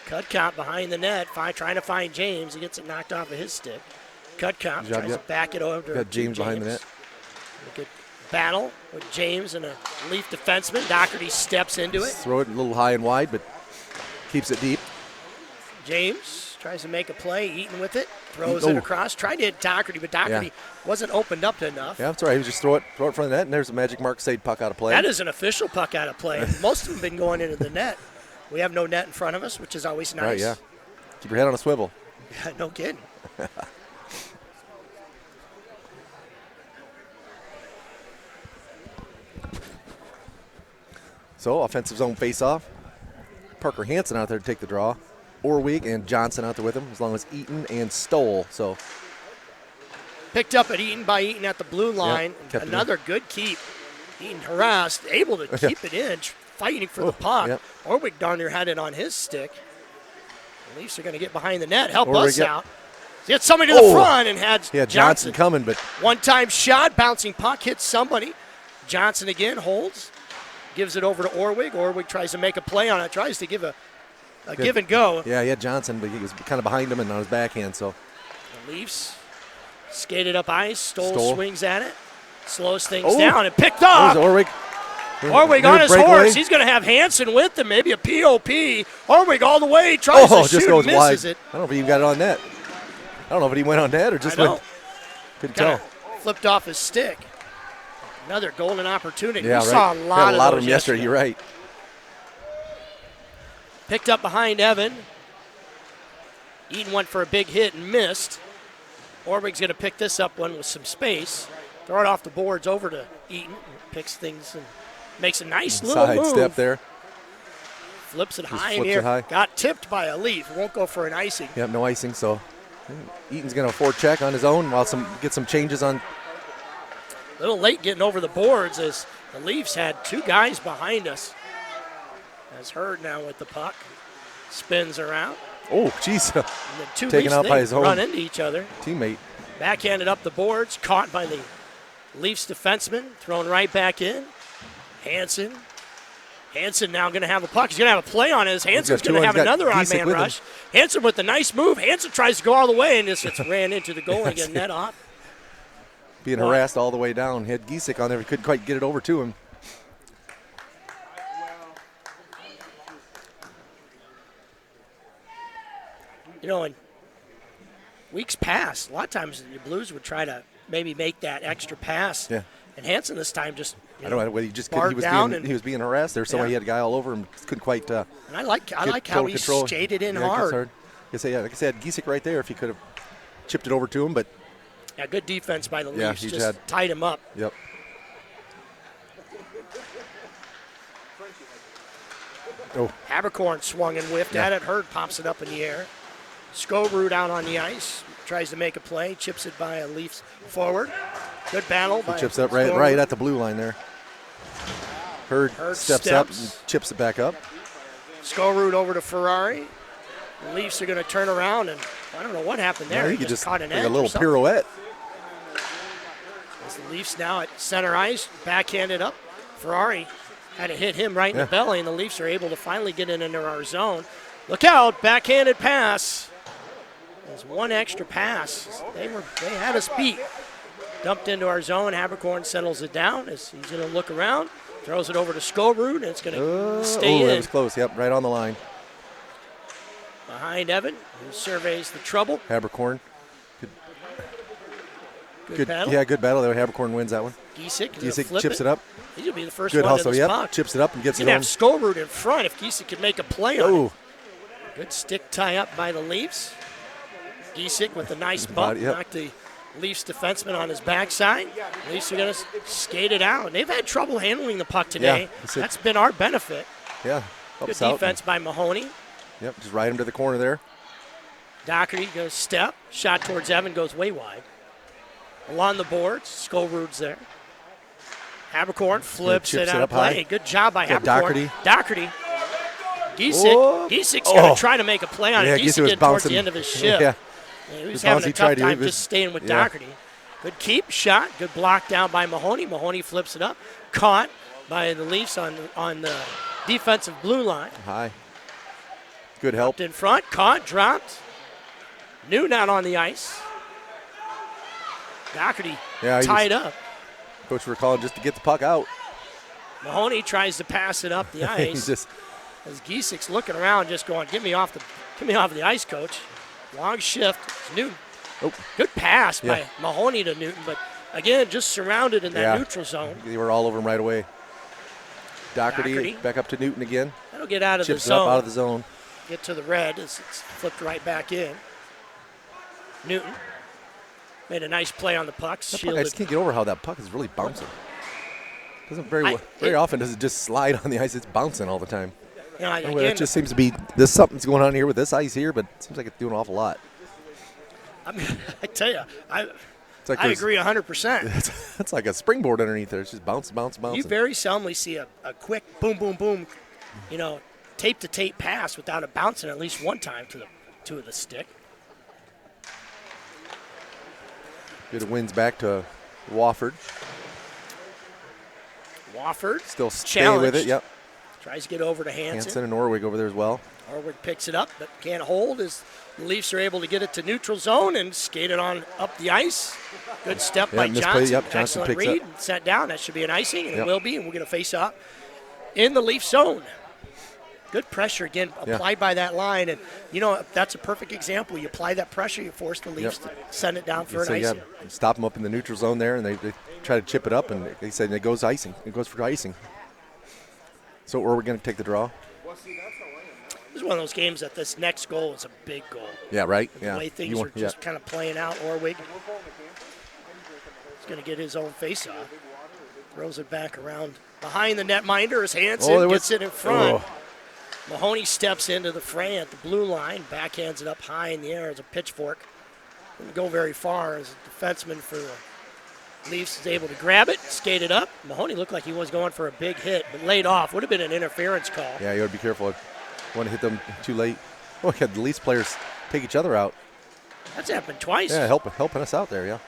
Cutcop behind the net, trying to find James. He gets it knocked off of his stick. Cutcop tries to back it over. Got James behind the net. A good battle with James and a Leaf defenseman. Doherty steps into it. Throw it a little high and wide, but keeps it deep. James tries to make a play. Eaton with it. Throws it across. Tried to hit Doherty, but Doherty wasn't opened up enough. Yeah, that's right. He was just throw it in front of the net, and there's a magic Mark Sade puck out of play. That is an official puck out of play. Most of them have been going into the net. We have no net in front of us, which is always nice. Right, yeah. Keep your head on a swivel. Yeah, no kidding. So, offensive zone face-off. Parker Hansen out there to take the draw. Orwig and Johnson out there with him, as long as Eaton and Stoll. So picked up at Eaton by Eaton at the blue line. Another good keep. Eaton harassed, able to keep it in, fighting for the puck. Orwig darn near had it on his stick. The Leafs are going to get behind the net, help us out. Get somebody to the front and had Johnson coming, but one-time shot, bouncing puck, hits somebody. Johnson again holds, gives it over to Orwig. Orwig tries to make a play on it, tries to give a give and go. Yeah, he had Johnson, but he was kind of behind him and on his backhand. So the Leafs skated up ice. Stoll swings at it, slows things down, and picked up. Orwig. Orwig on his horse. He's going to have Hansen with him, maybe a POP. Orwig all the way, tries to shoot, goes misses wide. it. I don't know if he even got it on net. I don't know if he went on net or just went. Couldn't tell. Flipped off his stick. Another golden opportunity. Yeah, we saw a lot of them yesterday. You're right. Picked up behind Evan. Eaton went for a big hit and missed. Orwig's going to pick this up one with some space. Throw it off the boards over to Eaton. Picks things and makes a nice little side move. Step there. Flips it high in here. Got tipped by a Leaf. Won't go for an icing. Yep, no icing. So Eaton's going to forecheck on his own while get some changes on. A little late getting over the boards as the Leafs had two guys behind us. As Hurd now with the puck. Spins around. Oh, jeez. Taken out by his own run into each other. Teammate. Backhanded up the boards. Caught by the Leafs defenseman. Thrown right back in. Hansen Hansen now going to have a puck. He's going to have a play on his. Hansen's got two going to on. have He's got another Giesecke odd-man with him. rush. Hansen with the nice move. Hansen tries to go all the way, and just gets ran into the goal and get net off. Being harassed all the way down. He had Giesecke on there. He couldn't quite get it over to him. You know, in weeks past, a lot of times the Blues would try to maybe make that extra pass. Yeah. And Hansen this time just I don't know whether he just barred down he was being harassed. There was somebody, he had a guy all over him, couldn't quite. And I like how he skated in hard. Like I said, Giesecke right there. If he could have chipped it over to him, but yeah, good defense by the Yeah, Leafs. he Just had- tied him up. yep. Oh, Haberkorn swung and whiffed at it. Hurd pops it up in the air. Scobrud out on the ice. Tries to make a play. Chips it by a Leafs forward. Good battle by chips up Scobrud. right at the blue line there. Hurd steps up and chips it back up. Scobrud over to Ferrari. The Leafs are going to turn around, and I don't know what happened there. I think he just just caught an like edge a little or something. pirouette. As the Leafs now at center ice, backhanded up. Ferrari had to hit him right in the belly, and the Leafs are able to finally get into our zone. Look out, backhanded pass. There's one extra pass. They had us beat. Dumped into our zone. Haberkorn settles it down as he's going to look around. Throws it over to Scobrud, and it's going to stay in. That was close. Yep, right on the line. Behind Evan, who surveys the trouble. Haberkorn. Good battle. Yeah, good battle there. Haberkorn wins that one. Giesecke chips it up. He'll be the first Good one hustle. to this Yep. puck. Chips it up and gets You it can on. have Scobrud in front if Giesecke could make a play on it. Oh, Good stick tie up by the Leafs. Giesecke with a nice bump. Yep. Knocked the Leafs defenseman on his backside. Leafs are going to skate it out. And they've had trouble handling the puck today. That's been our benefit. yeah. Good Helps out. defense by Mahoney. Yep, just ride him to the corner there. Doherty goes step. Shot towards Evan goes way wide. Along the boards, Scobrud's there. Haberkorn flips it chips out it of up high. play. Good job by Got Haberkorn. Doherty. Giesecke. Oh. Giesecke's going to try to make a play on Yeah, it. Giesecke Giesecke was did towards the bouncing. end of his shift. Yeah. He was was having bouncing. a He tried tough to- time he was- just staying with yeah. Doherty. Good keep, shot, good block down by Mahoney. Mahoney flips it up. Caught by the Leafs on the defensive blue line. High. Good help. In front, caught, dropped. Newton out on the ice. Doherty tied up. Coach were calling just to get the puck out. Mahoney tries to pass it up the ice. He's just As Giesecke's looking around, just going, get me off the ice, coach. Long shift. It's Newton. Oh. Good pass by Mahoney to Newton, but again, just surrounded in that neutral zone. They were all over him right away. Doherty back up to Newton again. That'll get out of Chips the zone. it up out of the zone. Get to the red as it's flipped right back in. Newton made a nice play on the puck. That puck, I Shielded. just can't get over how that puck is really bouncing. Doesn't very often does it just slide on the ice. It's bouncing all the time. You know, Well, again, it just seems to be there's something's going on here with this ice here, but it seems like it's doing an awful lot. I mean, I tell you, I agree 100%. It's like a springboard underneath there. It's just bouncing. You very seldomly see a quick boom, boom, boom, tape to tape pass without it bouncing at least one time to the stick. Good wins back to Wofford. Wofford Still staying with it. Yep. Tries to get over to Hansen. Hansen and Orwig over there as well. Orwig picks it up, but can't hold as the Leafs are able to get it to neutral zone and skate it on up the ice. Good step by misplay. Johnson. Yep, Johnson Excellent picks read up. and set down. That should be an icing, and it Yep. will be, and we're going to face off in the Leaf zone. Good pressure again applied by that line, and that's a perfect example. You apply that pressure, you force the Leafs to send it down for an icing. Stop them up in the neutral zone there, and they try to chip it up, and they said it goes icing. It goes for icing. So we're going to take the draw. This is one of those games that this next goal is a big goal. Yeah, right. The way things are just kind of playing out. Orwig is going to get his own face-off. Throws it back around behind the netminder as Hansen gets it in front. Mahoney steps into the fray at the blue line, backhands it up high in the air as a pitchfork. Didn't go very far as a defenseman for the Leafs is able to grab it, skate it up. Mahoney looked like he was going for a big hit, but laid off. Would have been an interference call. Yeah, you got to be careful. You want to hit them too late. Oh, yeah, the Leafs players take each other out. That's happened twice. Yeah, helping us out there, yeah.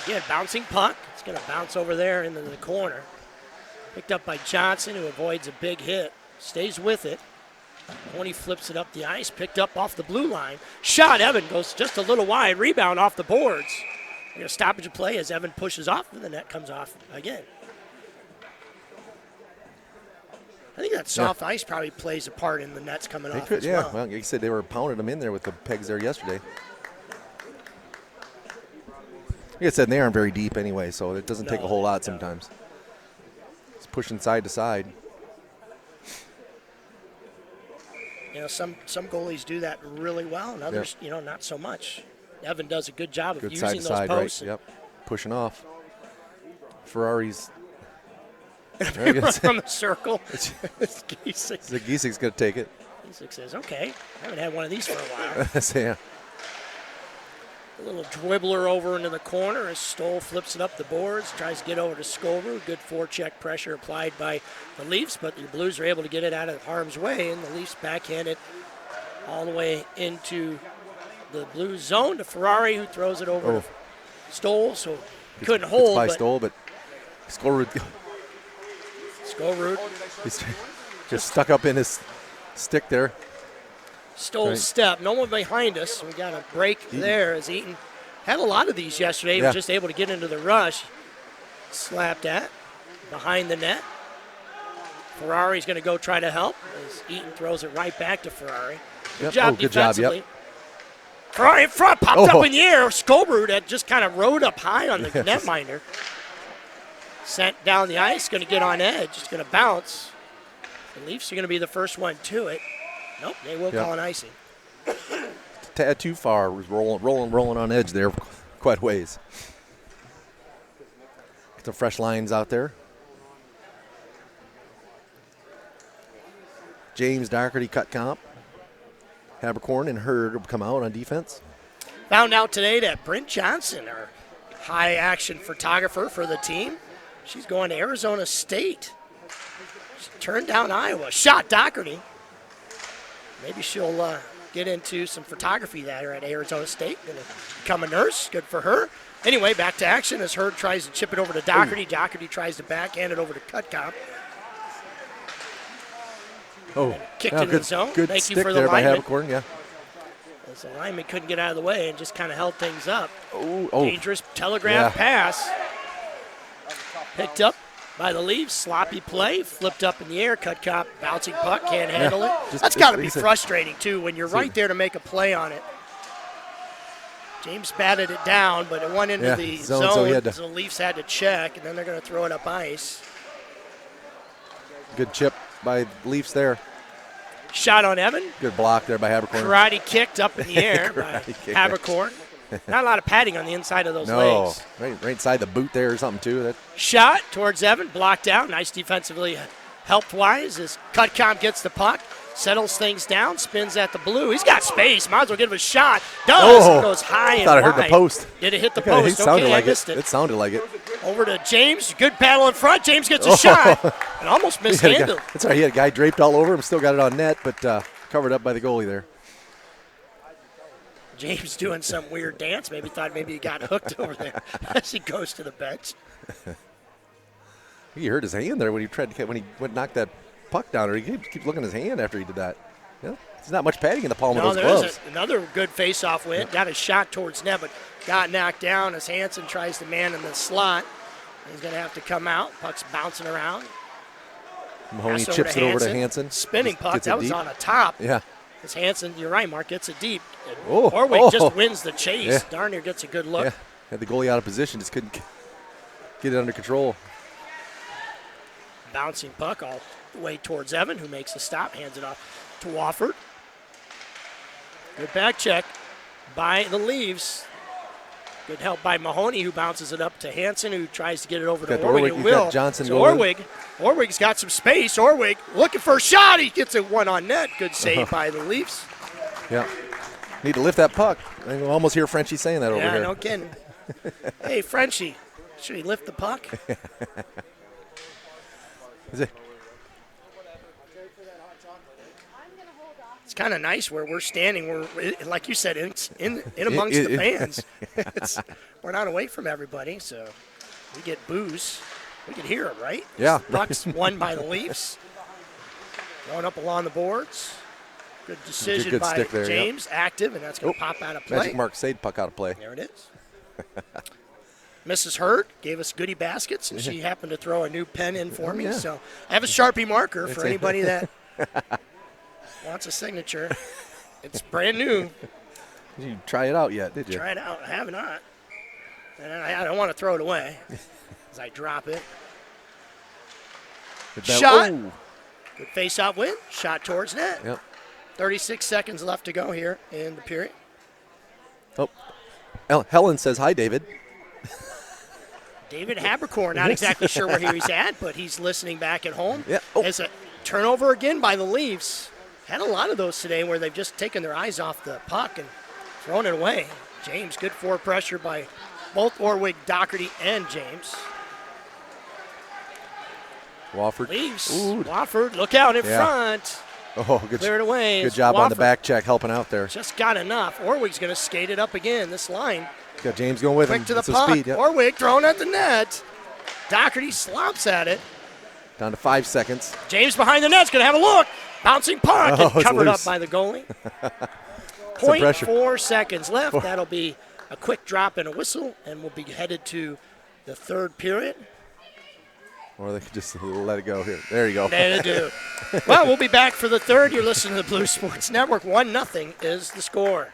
Again, bouncing puck. It's going to bounce over there into the corner. Picked up by Johnson, who avoids a big hit. Stays with it. Mahoney flips it up the ice. Picked up off the blue line. Shot. Evan goes just a little wide. Rebound off the boards. A stoppage of play as Evan pushes off, and the net comes off again. I think that soft ice probably plays a part in the nets coming off as well. Well, you said they were pounding them in there with the pegs there yesterday. Like I said, they aren't very deep anyway, so it doesn't take a whole lot sometimes. It's pushing side to side. Some goalies do that really well, and others, not so much. Evan does a good job of using side to those side, posts. right? Yep, pushing off. Ferrari's from the circle. Giesecke. The Giesecke's going to take it. Giesecke says, okay, I haven't had one of these for a while. Yeah. A little dribbler over into the corner as Stoll flips it up the boards, tries to get over to Scobru. Good forecheck pressure applied by the Leafs, but the Blues are able to get it out of harm's way, and the Leafs backhand it all the way into the Blues zone to Ferrari, who throws it over to Stoll, so couldn't hold. It's by Stoll, but Scobru. He's just stuck up in his stick there. Stoll's step. No one behind us. We got a break there as Eaton had a lot of these yesterday. He was just able to get into the rush. Slapped at behind the net. Ferrari's going to go try to help as Eaton throws it right back to Ferrari. Good job defensively. Ferrari in front, popped up in the air. Scobru that just kind of rode up high on the netminder. Sent down the ice, going to get on edge. It's going to bounce. The Leafs are going to be the first one to it. Nope, they will call an icing. Tad too far. Rolling on edge there quite a ways. Get some fresh lines out there. James Doherty cut comp. Habercorn and Hurd will come out on defense. Found out today that Brent Johnson, our high action photographer for the team, she's going to Arizona State. She turned down Iowa. Shot Doherty. Maybe she'll get into some photography there at Arizona State. Going to become a nurse. Good for her. Anyway, back to action as Hurd tries to chip it over to Doherty. Doherty tries to backhand it over to Cutcomb. Kicked in the zone. Good Thank stick you for there the by lineman. Habercorn, As the lineman couldn't get out of the way and just kind of held things up. Oh. Dangerous telegraph pass. Picked up by the Leafs. Sloppy play. Flipped up in the air. Cutcomb bouncing puck. Can't handle it. That's got to be frustrating, too, when you're right there to make a play on it. James batted it down, but it went into the zone, so the Leafs had to check, and then they're going to throw it up ice. Good chip by Leafs there. Shot on Evan. Good block there by Habercorn. Karate kicked up in the air by Habercorn. Not a lot of padding on the inside of those legs. Right inside the boot there or something, too. Shot towards Evan, blocked out. Nice defensively helped-wise as Cutcomb gets the puck, settles things down, spins at the blue. He's got space. Might as well give him a shot. Does. It goes high and wide. I thought I heard the post. Did it hit the post? Okay, I missed it. It sounded like it. Over to James. Good battle in front. James gets a shot and almost mishandled. That's right. He had a guy draped all over him. Still got it on net, but covered up by the goalie there. James doing some weird dance. Maybe thought he got hooked over there as he goes to the bench. He hurt his hand there when he went knock that puck down. Or he keeps looking at his hand after he did that. Yeah, there's not much padding in the palm of those gloves. Another good face-off win. Got a shot towards net, but got knocked down as Hansen tries to man in the slot. He's going to have to come out. Puck's bouncing around. Mahoney chips it over to Hansen. Spinning puck. That was on a top. Yeah. As Hansen, you're right, Mark, gets it deep. Orwig just wins the chase. Yeah. Darn near gets a good look. Yeah. Had the goalie out of position. Just couldn't get it under control. Bouncing puck all the way towards Evan, who makes the stop, hands it off to Wofford. Good back check by the Leafs. Good help by Mahoney, who bounces it up to Hansen, who tries to get it over to Orwig. And will. Johnson so Orwig's got some space. Orwig looking for a shot. He gets it one on net. Good save by the Leafs. Yeah. Need to lift that puck. I can almost hear Frenchie saying that over here. Yeah, no kidding. Hey, Frenchie, should he lift the puck? Is it? It's kind of nice where we're standing. We're, like you said, in amongst the fans. We're not away from everybody, so we get boos. We can hear him, right? Yeah. Bucks won by the Leafs. Going up along the boars. Good decision good by stick there, James, active, and that's going to pop out of play. Magic Mark saved puck out of play. There it is. Mrs. Hurt gave us goodie baskets, and she happened to throw a new pen in for me. Yeah. So I have a Sharpie marker for anybody that wants a signature. It's brand new. Did you try it out yet, did you? Try it out. I have not. And I don't want to throw it away as I drop it. Shot. Ooh. Good face-off win. Shot towards net. Yep. 36 seconds left to go here in the period. Oh, Helen says hi, David. David Habercorn, not exactly sure where he's at, but he's listening back at home. Yeah. Oh. As a turnover again by the Leafs. Had a lot of those today where they've just taken their eyes off the puck and thrown it away. James, good forward pressure by both Orwig, Doherty, and James. Wofford. Leafs. Ooh. Wofford, look out in front. Oh, good. Clear it away. Good job on the Wofford back check, helping out there. just got enough. Orwig's going to skate it up again. This line. Got James going with him. Quick to the That's the puck. speed. Yep. Orwig thrown at the net. Doherty slops at it. Down to 5 seconds. James behind the net's going to have a look. Bouncing puck Oh, and it's covered up loose. by the goalie. Some pressure. 0.4 seconds left. That'll be a quick drop and a whistle, and we'll be headed to the third period. Or they could just let it go here. There you go. There they do. Well, we'll be back for the third. You're listening to the Blue Sports Network. 1-0 is the score.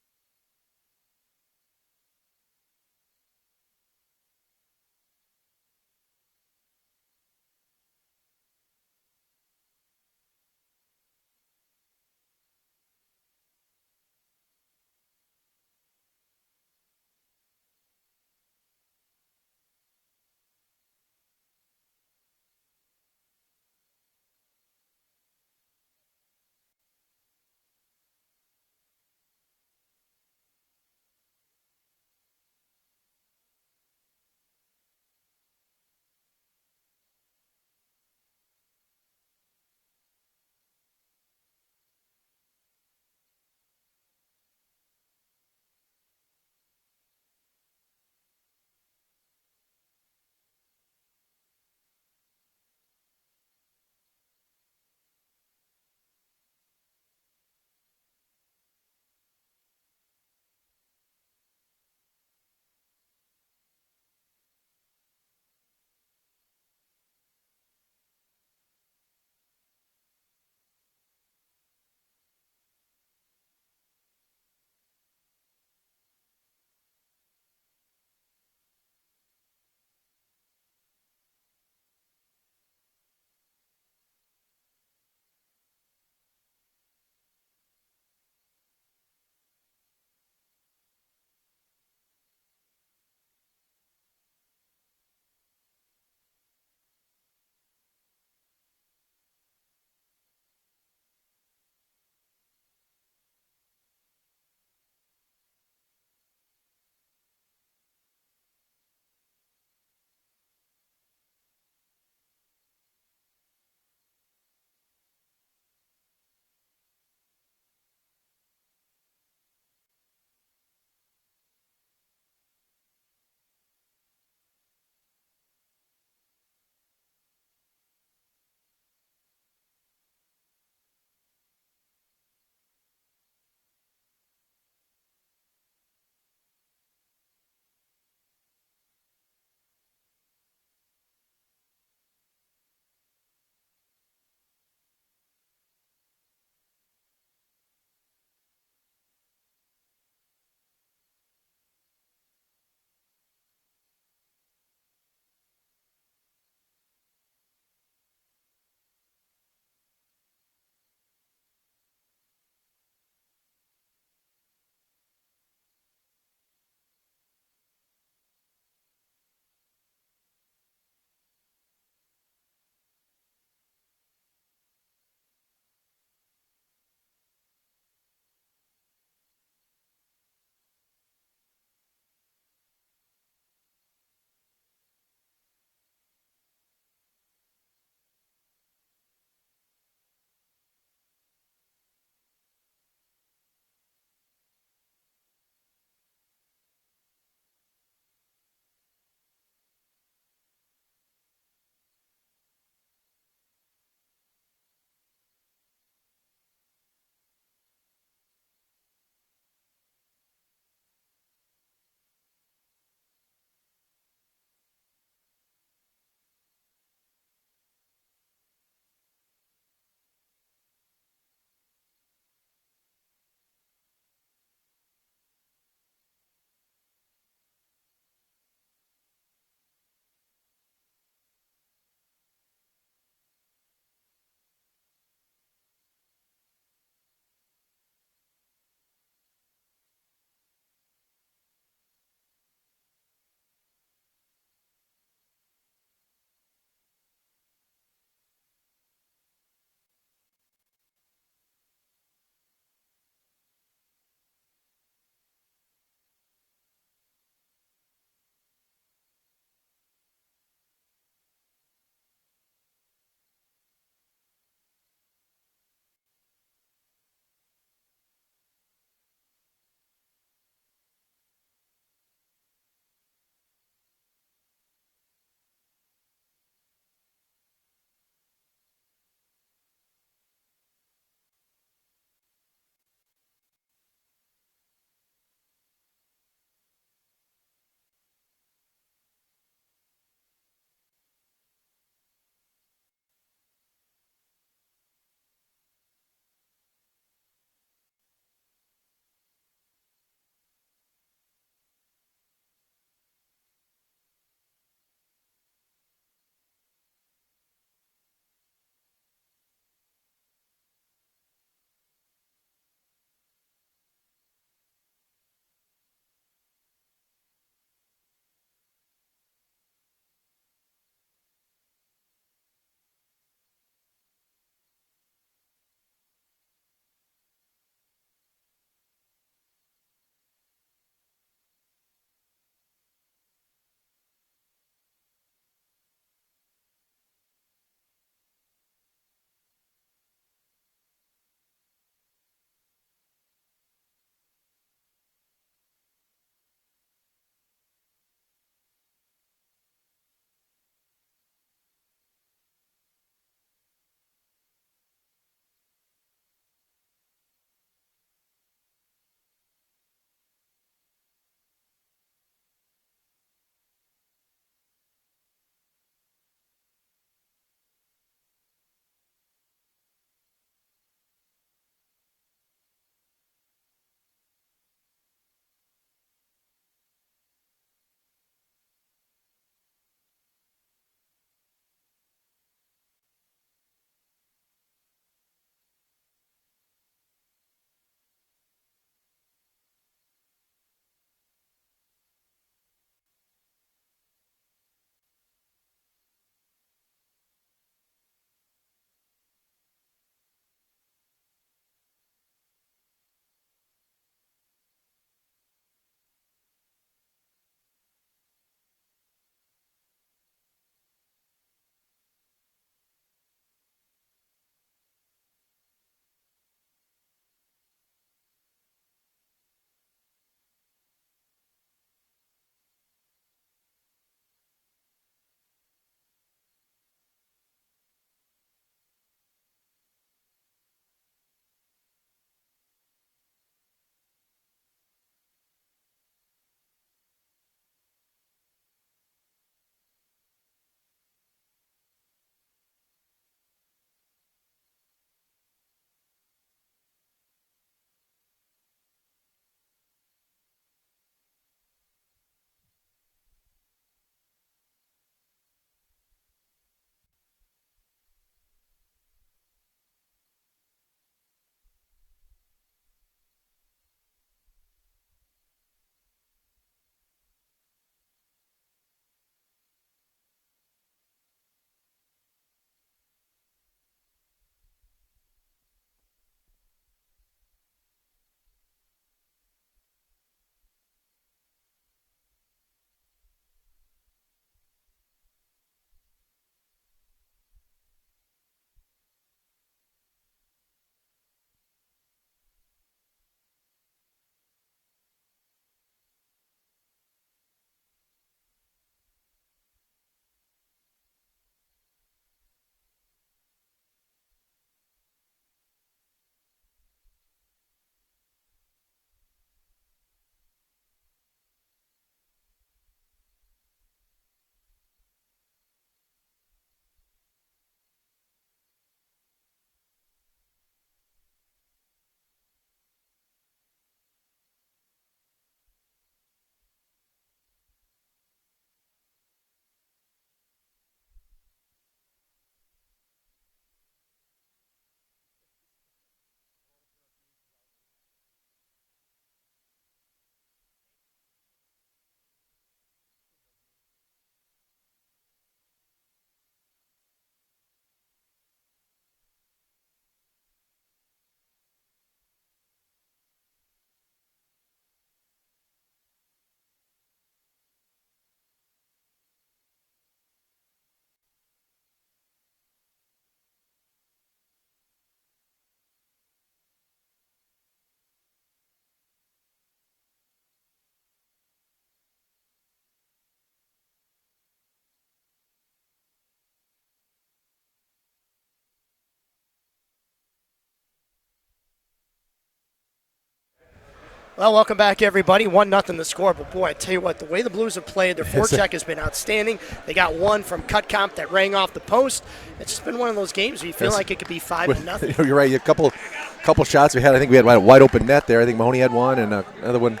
Well, welcome back, everybody. 1-0 the score, but boy, I tell you what, the way the Blues have played, their forecheck has been outstanding. They got one from Cutcomp that rang off the post. It's just been one of those games where you feel like it could be 5-0. You're right. A couple shots we had. I think we had a wide open net there. I think Mahoney had one, and another one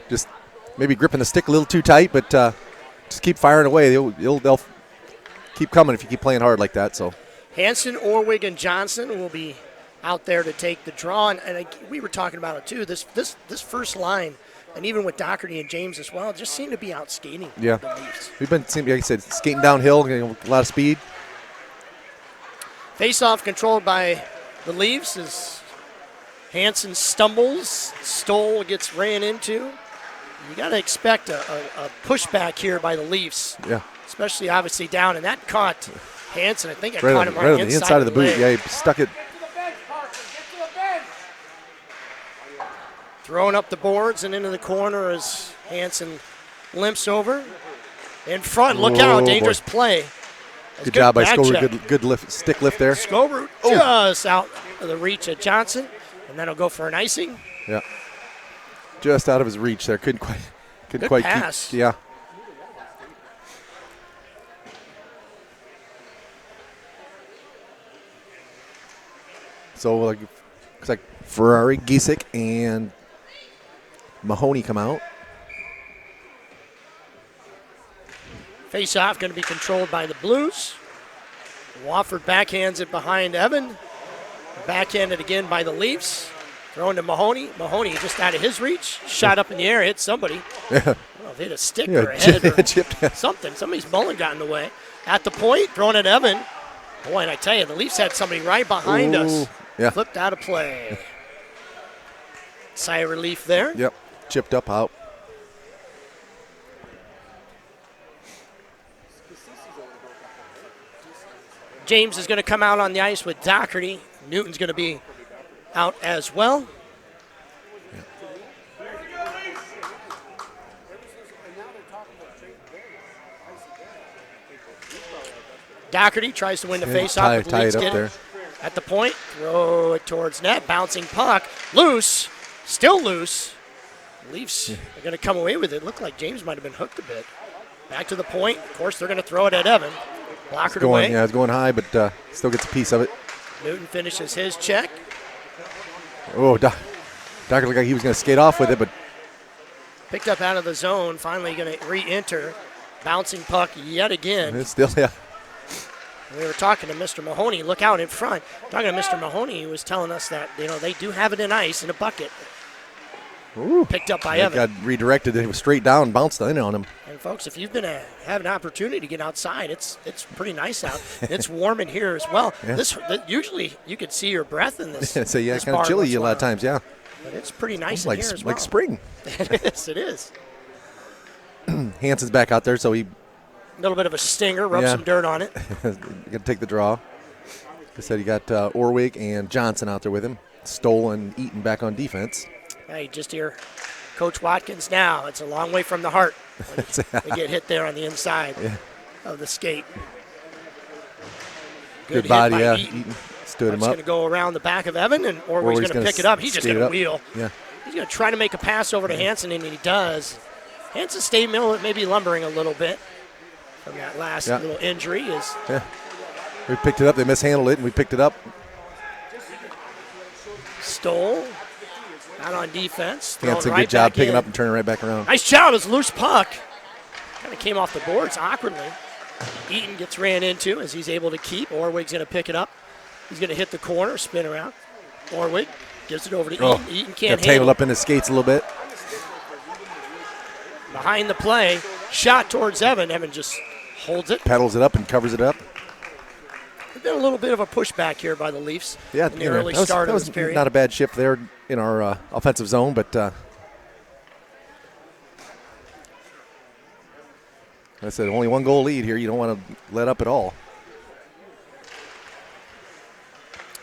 just maybe gripping the stick a little too tight, but just keep firing away. They'll keep coming if you keep playing hard like that. So Hansen, Orwig, and Johnson will be out there to take the draw, and we were talking about it too. This first line, and even with Doherty and James as well, just seem to be out skating. Yeah, the Leafs. We've been, like I said, skating downhill, a lot of speed. Face-off controlled by the Leafs as Hansen stumbles, Stoll gets ran into. You got to expect a pushback here by the Leafs. Yeah, especially obviously down, and that caught Hansen. I think it right caught him on the inside of the boot. leg. Yeah, he stuck it. Throwing up the boards and into the corner as Hansen limps over. In front, look out, dangerous play. Good job by Scober, good lift, stick lift there. Scober just out of the reach of Johnson, and then he'll go for an icing. Yeah, just out of his reach there. Couldn't quite pass. keep. Yeah. So looks like Ferrari, Giesick, and Mahoney come out. Face-off going to be controlled by the Blues. Wofford backhands it behind Evan. Backhanded again by the Leafs. Thrown to Mahoney. Mahoney just out of his reach. Shot up in the air, hit somebody. Yeah. I don't know if it hit a stick or a head or something. Somebody's mullen got in the way. At the point, thrown at Evan. Boy, and I tell you, the Leafs had somebody right behind us. Yeah. Flipped out of play. Sigh of relief there. Yep. Chipped up out. James is going to come out on the ice with Doherty. Newton's going to be out as well. Doherty tries to win the face-off. Tie it up there. At the point, throw it towards net. Bouncing puck. Loose. Still loose. Leafs are going to come away with it. Looked like James might have been hooked a bit. Back to the point. Of course, they're going to throw it at Evan. Block it away. Yeah, it's going high, but still gets a piece of it. Newton finishes his check. Oh, Docker looked like he was going to skate off with it, but picked up out of the zone. Finally going to re-enter. Bouncing puck yet again. It's still, yeah. We were talking to Mr. Mahoney. Look out in front. Talking to Mr. Mahoney, he was telling us that they do have it in ice in a bucket. Ooh. Picked up by Evan. Got redirected. It was straight down, bounced in on him. And folks, if you've been have an opportunity to get outside, it's pretty nice out. It's warm in here as well. Yeah. Usually you could see your breath in this. So yeah, this kind of chilly a lot of times. Yeah. But it's pretty nice like in here as well. Like spring. It is. It is. Hansen's back out there, so he. A little bit of a stinger. Rub some dirt on it. Going to take the draw. Like I said, you got Orwig and Johnson out there with him. Stoll and Eaton back on defense. Hey, just hear Coach Watkins now. It's a long way from the heart. They get hit there on the inside of the skate. Good body, yeah. Eaton stood him up. He's going to go around the back of Evan, and Orwig's going to pick it up. He's just going to wheel. Yeah. He's going to try to make a pass over to Hansen, and he does. Hansen stayed maybe lumbering a little bit from that last little injury. We picked it up. They mishandled it, and we picked it up. Stoll out on defense. Hansen, good job picking up and turning right back around. Nice job. It's a loose puck. Kind of came off the boards awkwardly. Eaton gets ran into as he's able to keep. Orwig's going to pick it up. He's going to hit the corner, spin around. Orwig gives it over to Eaton. Eaton can't handle it. Tangled up in his skates a little bit. Behind the play, shot towards Evan. Evan just holds it. Pedals it up and covers it up. There's been a little bit of a pushback here by the Leafs in the early start of this period. Not a bad shift there in our offensive zone, but like I said, only one goal lead here. You don't want to let up at all.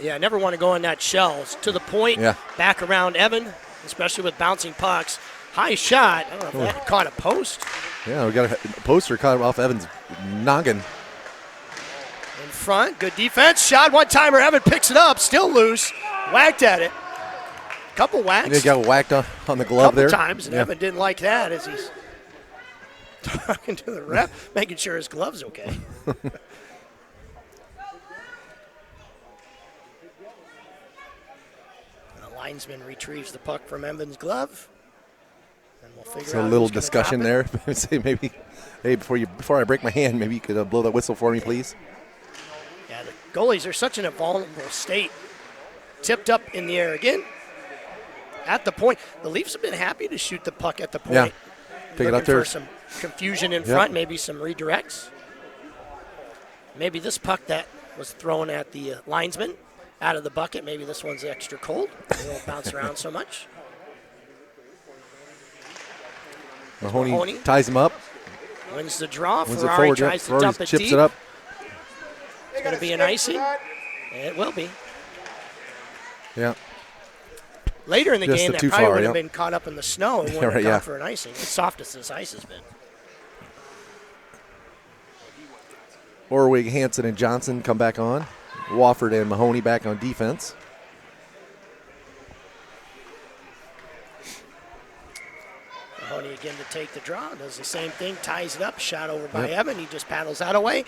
Yeah, I never want to go in that shell. To the point, back around Evan, especially with bouncing pucks. High shot. I don't know if that caught a post. Yeah, we got a poster caught off Evan's noggin. In front, good defense. Shot one-timer. Evan picks it up. Still loose. Whacked at it. couple whacks. And he got whacked on the glove there. Couple times, and Evan didn't like that as he's talking to the ref, making sure his glove's okay. The linesman retrieves the puck from Evan's glove. And we'll figure out a little discussion there. Say maybe, hey, before I break my hand, maybe you could blow that whistle for me, please. Yeah, the goalies are such in a vulnerable state. Tipped up in the air again. At the point, the Leafs have been happy to shoot the puck at the point. Yeah, take it out there. For some confusion in front, maybe some redirects. Maybe this puck that was thrown at the linesman out of the bucket, maybe this one's extra cold. It won't bounce around so much. Mahoney ties him up. Wins the draw. Wins Ferrari forward, tries to Ferrari dump it chips deep. it up. It's going to be an icing. It will be. Yeah. Later in the Just game, that too probably far, would have been caught up in the snow and wouldn't have gone for an icing. It's soft as this ice has been. Orwig, Hansen, and Johnson come back on. Wofford and Mahoney back on defense. Mahoney again to take the draw. Does the same thing. Ties it up. Shot over by Evan. He just paddles that away.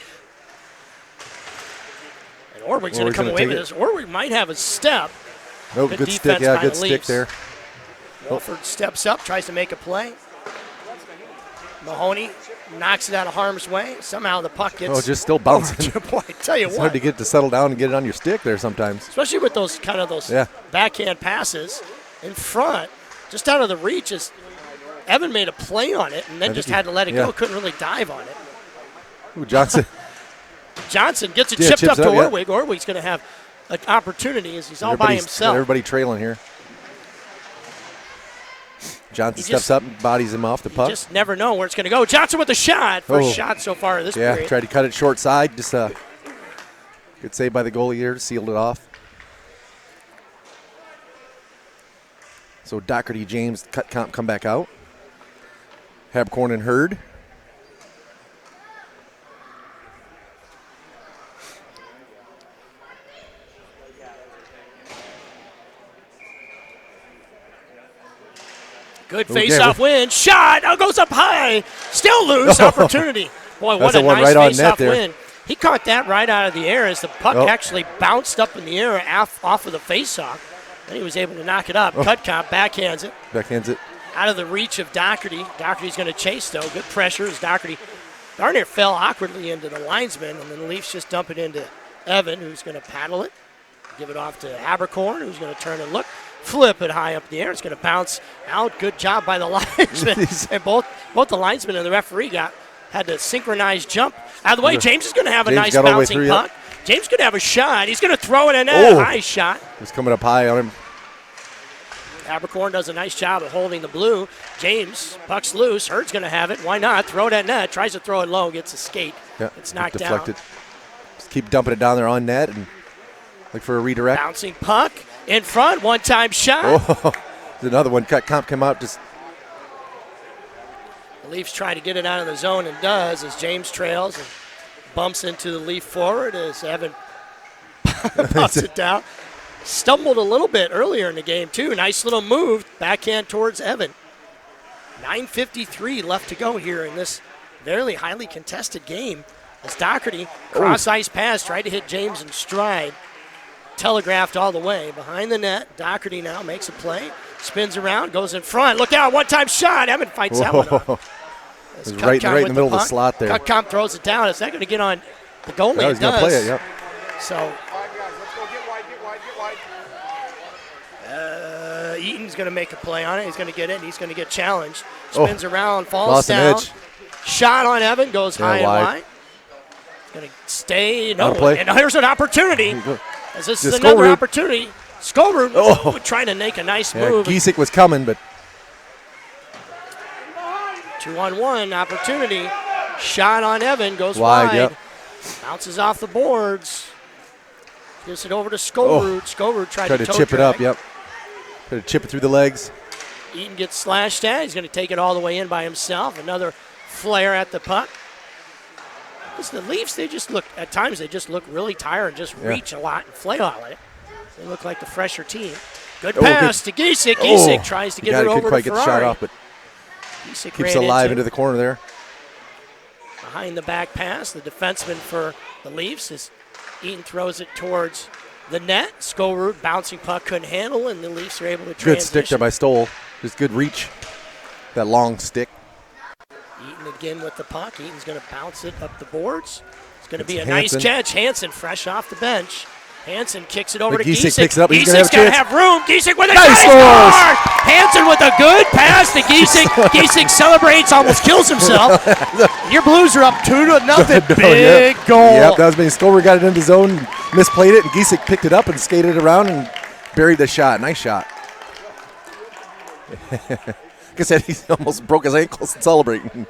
And Orwig's going to come away with this. Orwig might have a step. Oh, good stick. Yeah, good stick there. Wofford steps up, tries to make a play. Mahoney knocks it out of harm's way. Somehow the puck gets. Oh, just still bouncing. Boy, I tell you it's what. hard to get to settle down and get it on your stick there sometimes. Especially with those backhand passes in front, just out of the reach. Evan made a play on it and then just had to let it go. Couldn't really dive on it. Ooh, Johnson. Johnson gets it chipped up to Orwig. Orwig's going to have an opportunity as he's all by himself. Everybody trailing here. Johnson steps up and bodies him off the puck. You just never know where it's going to go. Johnson with the shot. First shot so far this period. Yeah, tried to cut it short side. Just good save by the goalie here. Sealed it off. So Doherty, James, Cutcomp come back out. Habcorn and Hurd. Good face-off win. Shot. Now goes up high. Still loose. Opportunity. Boy, what a nice face-off win. He caught that right out of the air as the puck actually bounced up in the air off of the face-off. Then he was able to knock it up. Cutcomp backhands it. Backhands it. Out of the reach of Doherty. Doherty's going to chase, though. Good pressure as Doherty darn near fell awkwardly into the linesman, and then the Leafs just dump it into Evan, who's going to paddle it. Give it off to Abercorn, who's going to turn and look. Flip it high up in the air. It's going to bounce out. Good job by the linesman. And both the linesman and the referee had to synchronize jump. Out of the way, James is going to have a nice bouncing puck. James could have a shot. He's going to throw it in there. High shot. He's coming up high on him. Abercorn does a nice job of holding the blue. James, puck's loose. Hurd's going to have it. Why not? Throw it at net. Tries to throw it low. Gets a skate. Yeah, it's knocked deflected. down. Just keep dumping it down there on net and look for a redirect. Bouncing puck in front. One-time shot. Oh, there's another one. Cutcomp come out. Just the Leafs try to get it out of the zone and does as James trails and bumps into the Leaf forward as Evan pops it down. Stumbled a little bit earlier in the game, too. Nice little move, backhand towards Evan. 9:53 left to go here in this very highly contested game. As Doherty, cross-ice pass, tried to hit James in stride. Telegraphed all the way. Behind the net, Doherty now makes a play. Spins around, goes in front. Look out, one-time shot. Evan fights that one up. It was right in the middle of the slot there. Cutcomp throws it down. It's not going to get on the goalie. No, he's going to play it, yep. So Eaton's going to make a play on it. He's going to get it. He's going to get challenged. Spins around, falls down. Shot on Evan, goes high and wide. Going to stay. No, and here's an opportunity. As this is another opportunity. Skolrud trying to make a nice move. Giesik was coming, but 2-on-1 opportunity. Shot on Evan, goes wide. Yep. Bounces off the boards. Gives it over to Skolrud. Skolrud tried to chip it up, yep. Tried to chip it through the legs. Eaton gets slashed at. He's going to take it all the way in by himself. Another flare at the puck. Because the Leafs, at times they just look really tired and just reach a lot and flail at it. They look like the fresher team. Good pass to Giesek. Giesek tries to get it over couldn't quite to get the Ferrari. shot off, but Giesek keeps ran alive into the corner there. Behind the back pass, the defenseman for the Leafs is Eaton throws it towards the net. Skolrud bouncing puck couldn't handle, and the Leafs are able to transition. Good stick there by Stoll. Just good reach. That long stick. Eaton again with the puck. Eaton's going to bounce it up the boards. It's going to be a Hansen. nice catch. Hansen fresh off the bench. Hansen kicks it over to Giesek Giesek. picks it up. He's Giesek's going to have room. Giesek with a Nice nice scores. score. Hansen with a good pass to Giesek. Giesek celebrates, almost kills himself. Your Blues are up 2-0. Big goal. Yep, that was being Stover got it into the zone, misplayed it, and Giesek picked it up and skated around and buried the shot. Nice shot. Like I said, he almost broke his ankles celebrating.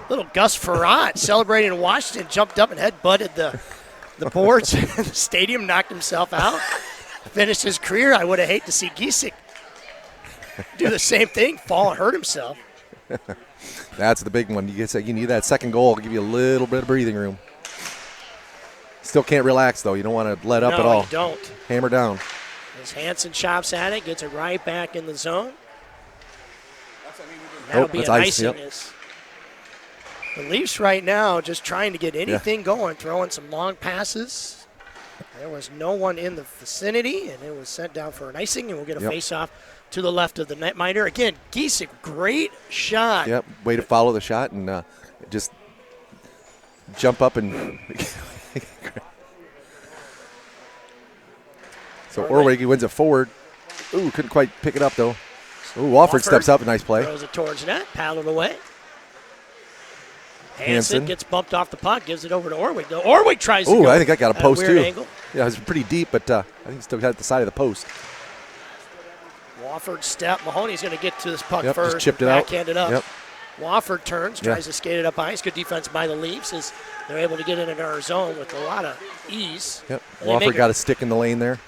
Little Gus Farrat celebrating in Washington, jumped up and head-butted the boards in the stadium, knocked himself out, finished his career. I would have hated to see Giesek do the same thing, fall and hurt himself. That's the big one. You need that second goal to give you a little bit of breathing room. Still can't relax, though. You don't want to let up at all. No, you don't. Hammer down. As Hansen chops at it, gets it right back in the zone. That'll be that's an ice, icing. yep. The Leafs right now just trying to get anything going, throwing some long passes. There was no one in the vicinity, and it was sent down for an icing, and we'll get a face-off to the left of the netminder. Again, Giesek, great shot. Yep, way to follow the shot and just jump up and so Orwig wins it forward. Ooh, couldn't quite pick it up though. Ooh, Wofford steps up, a nice play. Throws it towards net, paddled away. Hansen gets bumped off the puck, gives it over to Orwig. Orwig tries to go. Ooh, I think I got a post too. Angle. Yeah, it was pretty deep, but I think still got the side of the post. Wofford step. Mahoney's going to get to this puck Just first. chipped it out. Backhand it up. Yep. Wofford turns, tries to skate it up ice. Good defense by the Leafs as they're able to get it in our zone with a lot of ease. Yep. Wofford got a stick in the lane there.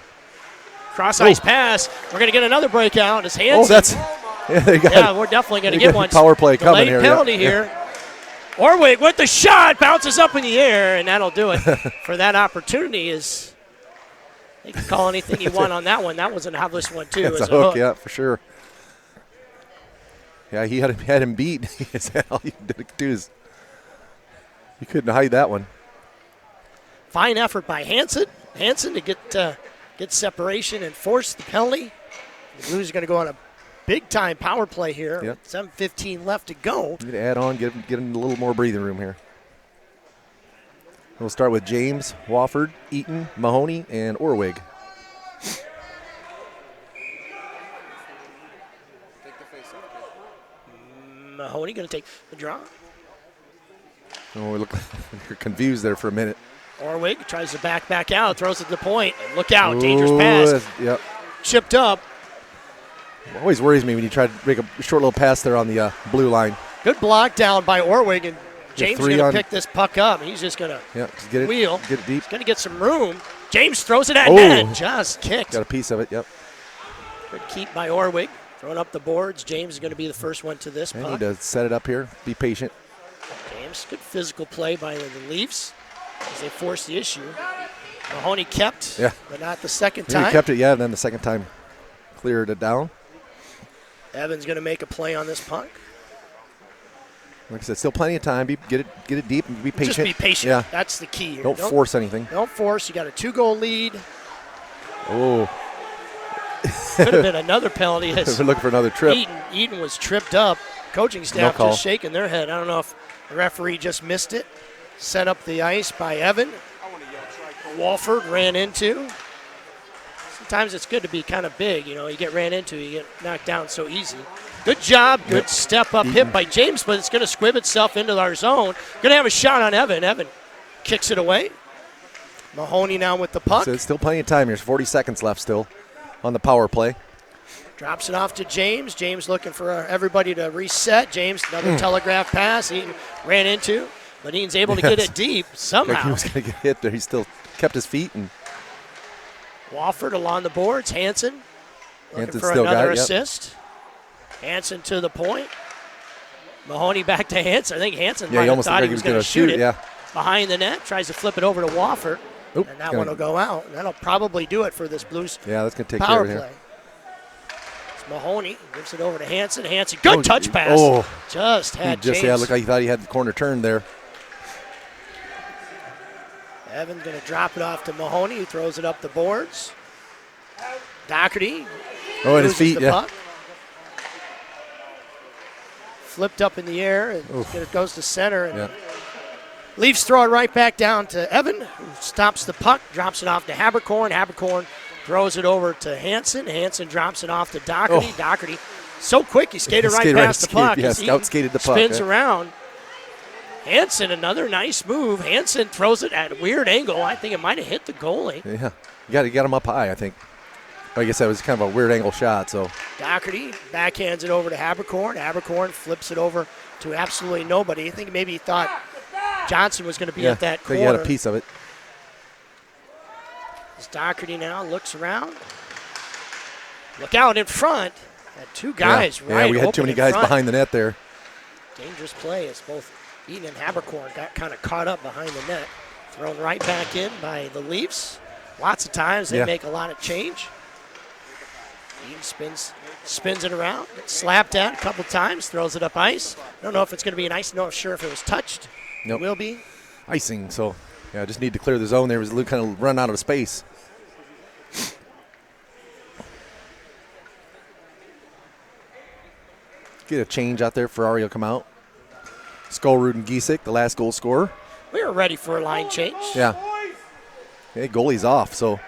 Cross ice pass. We're going to get another breakout. It's Hansen. Oh, that's we're definitely going to get one. Power play coming here. Penalty here. Orwig with the shot, bounces up in the air, and that'll do it for that opportunity. Is they can call anything you want on that one. That was an obvious one too. It's a hook, yeah, for sure. Yeah, he had him beat. All you did do is you couldn't hide that one. Fine effort by Hansen. Hansen to get separation and force the penalty. The Blues are going to go on a big-time power play here. Yep. 7:15 left to go. You need to add on, get him a little more breathing room here. We'll start with James, Wofford, Eaton, Mahoney, and Orwig. Mahoney going to take the draw. Oh, we look you're confused there for a minute. Orwig tries to back out, throws it to the point. And look out, dangerous pass. Yep. Chipped up. It always worries me when you try to make a short little pass there on the blue line. Good block down by Orwig, and James is going to pick this puck up. He's just going to wheel. Get it deep. He's going to get some room. James throws it at net. Just kicked. Got a piece of it, yep. Good keep by Orwig. Throwing up the boards. James is going to be the first one to this puck. I need to set it up here. Be patient. James, good physical play by the Leafs as they force the issue. Mahoney kept, but not the second time. He kept it, and then the second time cleared it down. Evans going to make a play on this puck. Like I said, still plenty of time. Get it deep and be patient. Just be patient. Yeah. That's the key here. Don't force anything. Don't force. You got a 2-goal lead. Oh. Could have been another penalty. We're looking for another trip. Eaton was tripped up. Coaching staff just shaking their head. I don't know if the referee just missed it. Set up the ice by Evan. Walford ran into. Sometimes it's good to be kind of big. You get ran into, you get knocked down so easy. Good job. Good step up hit by James, but it's going to squib itself into our zone. Going to have a shot on Evan. Evan kicks it away. Mahoney now with the puck. So it's still plenty of time. There's 40 seconds left still on the power play. Drops it off to James. James looking for everybody to reset. James, another telegraph pass. Eaton ran into, but Eaton's able to get it deep somehow. Like he was going to get hit there. He still kept his feet. And Wofford along the boards. Hansen looking for still another got it, assist. Hansen to the point. Mahoney back to Hansen. I think Hansen almost thought like he was going to shoot it. Yeah. Behind the net. Tries to flip it over to Wofford. Oop, and that one will go out. And that'll probably do it for this Blues Yeah, that's going to take power care of it play. here. It's Mahoney gives it over to Hanson. Hanson, good touch pass. Oh, Just had James. yeah, looked like he thought he had the corner turned there. Evan's going to drop it off to Mahoney. He throws it up the boards. Doherty. Oh, and his feet, the yeah. puck. Flipped up in the air, and it goes to center. And Yeah. Leafs throw it right back down to Evan, who stops the puck, drops it off to Haberkorn. Haberkorn throws it over to Hanson. Hanson drops it off to Doherty. Oh. Doherty, so quick, he skated right past the puck. Yeah, As scout Eaton skated the puck. spins Yeah. around. Hanson, another nice move. Hanson throws it at a weird angle. I think it might have hit the goalie. Yeah, you got him up high, I think. I guess that was kind of a weird angle shot. So Doherty backhands it over to Haberkorn. Haberkorn flips it over to absolutely nobody. I think maybe he thought Johnson was going to be at that I corner. think he had a piece of it. As Doherty now looks around. Look out in front. Had two guys right Yeah, we had open too many in guys front. behind the net there. Dangerous play as both Eaton and Haberkorn got kind of caught up behind the net. Thrown right back in by the Leafs. Lots of times they make a lot of change. Eaton spins it around, gets slapped at a couple times, throws it up ice. I don't know if it's going to be an ice. Not sure if it was touched. Nope. It will be. Icing, so yeah, just need to clear the zone there. It was kind of run out of space. Get a change out there. Ferrari will come out. Skolrud and Giesik, the last goal scorer. We were ready for a line change. Yeah. Okay, goalie's off, so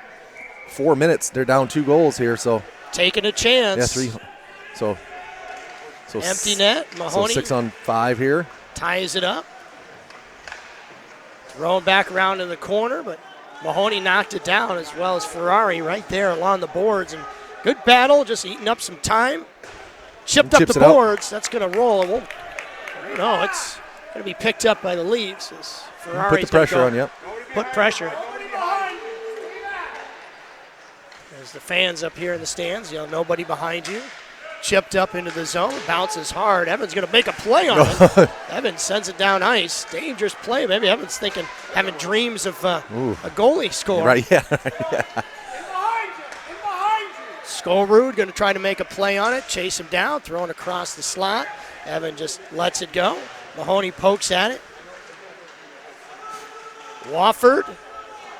4 minutes. They're down 2 goals here, so. Taking a chance. Yeah, 3. So Empty net. Mahoney So 6 on 5 here. ties it up. Thrown back around in the corner, but Mahoney knocked it down as well as Ferrari right there along the boards. And good battle, just eating up some time. Chipped up the boards. That's going to roll. It won't. No, it's going to be picked up by the Leafs. As Ferrari's Put the pressure on, yep. Put pressure. There's the fans up here in the stands. Nobody behind you. Chipped up into the zone. Bounces hard. Evan's going to make a play on it. Evan sends it down ice. Dangerous play. Maybe Evan's having dreams of a goalie score. Right, yeah. Skolrud going to try to make a play on it. Chase him down. Thrown across the slot. Evan just lets it go. Mahoney pokes at it. Wofford.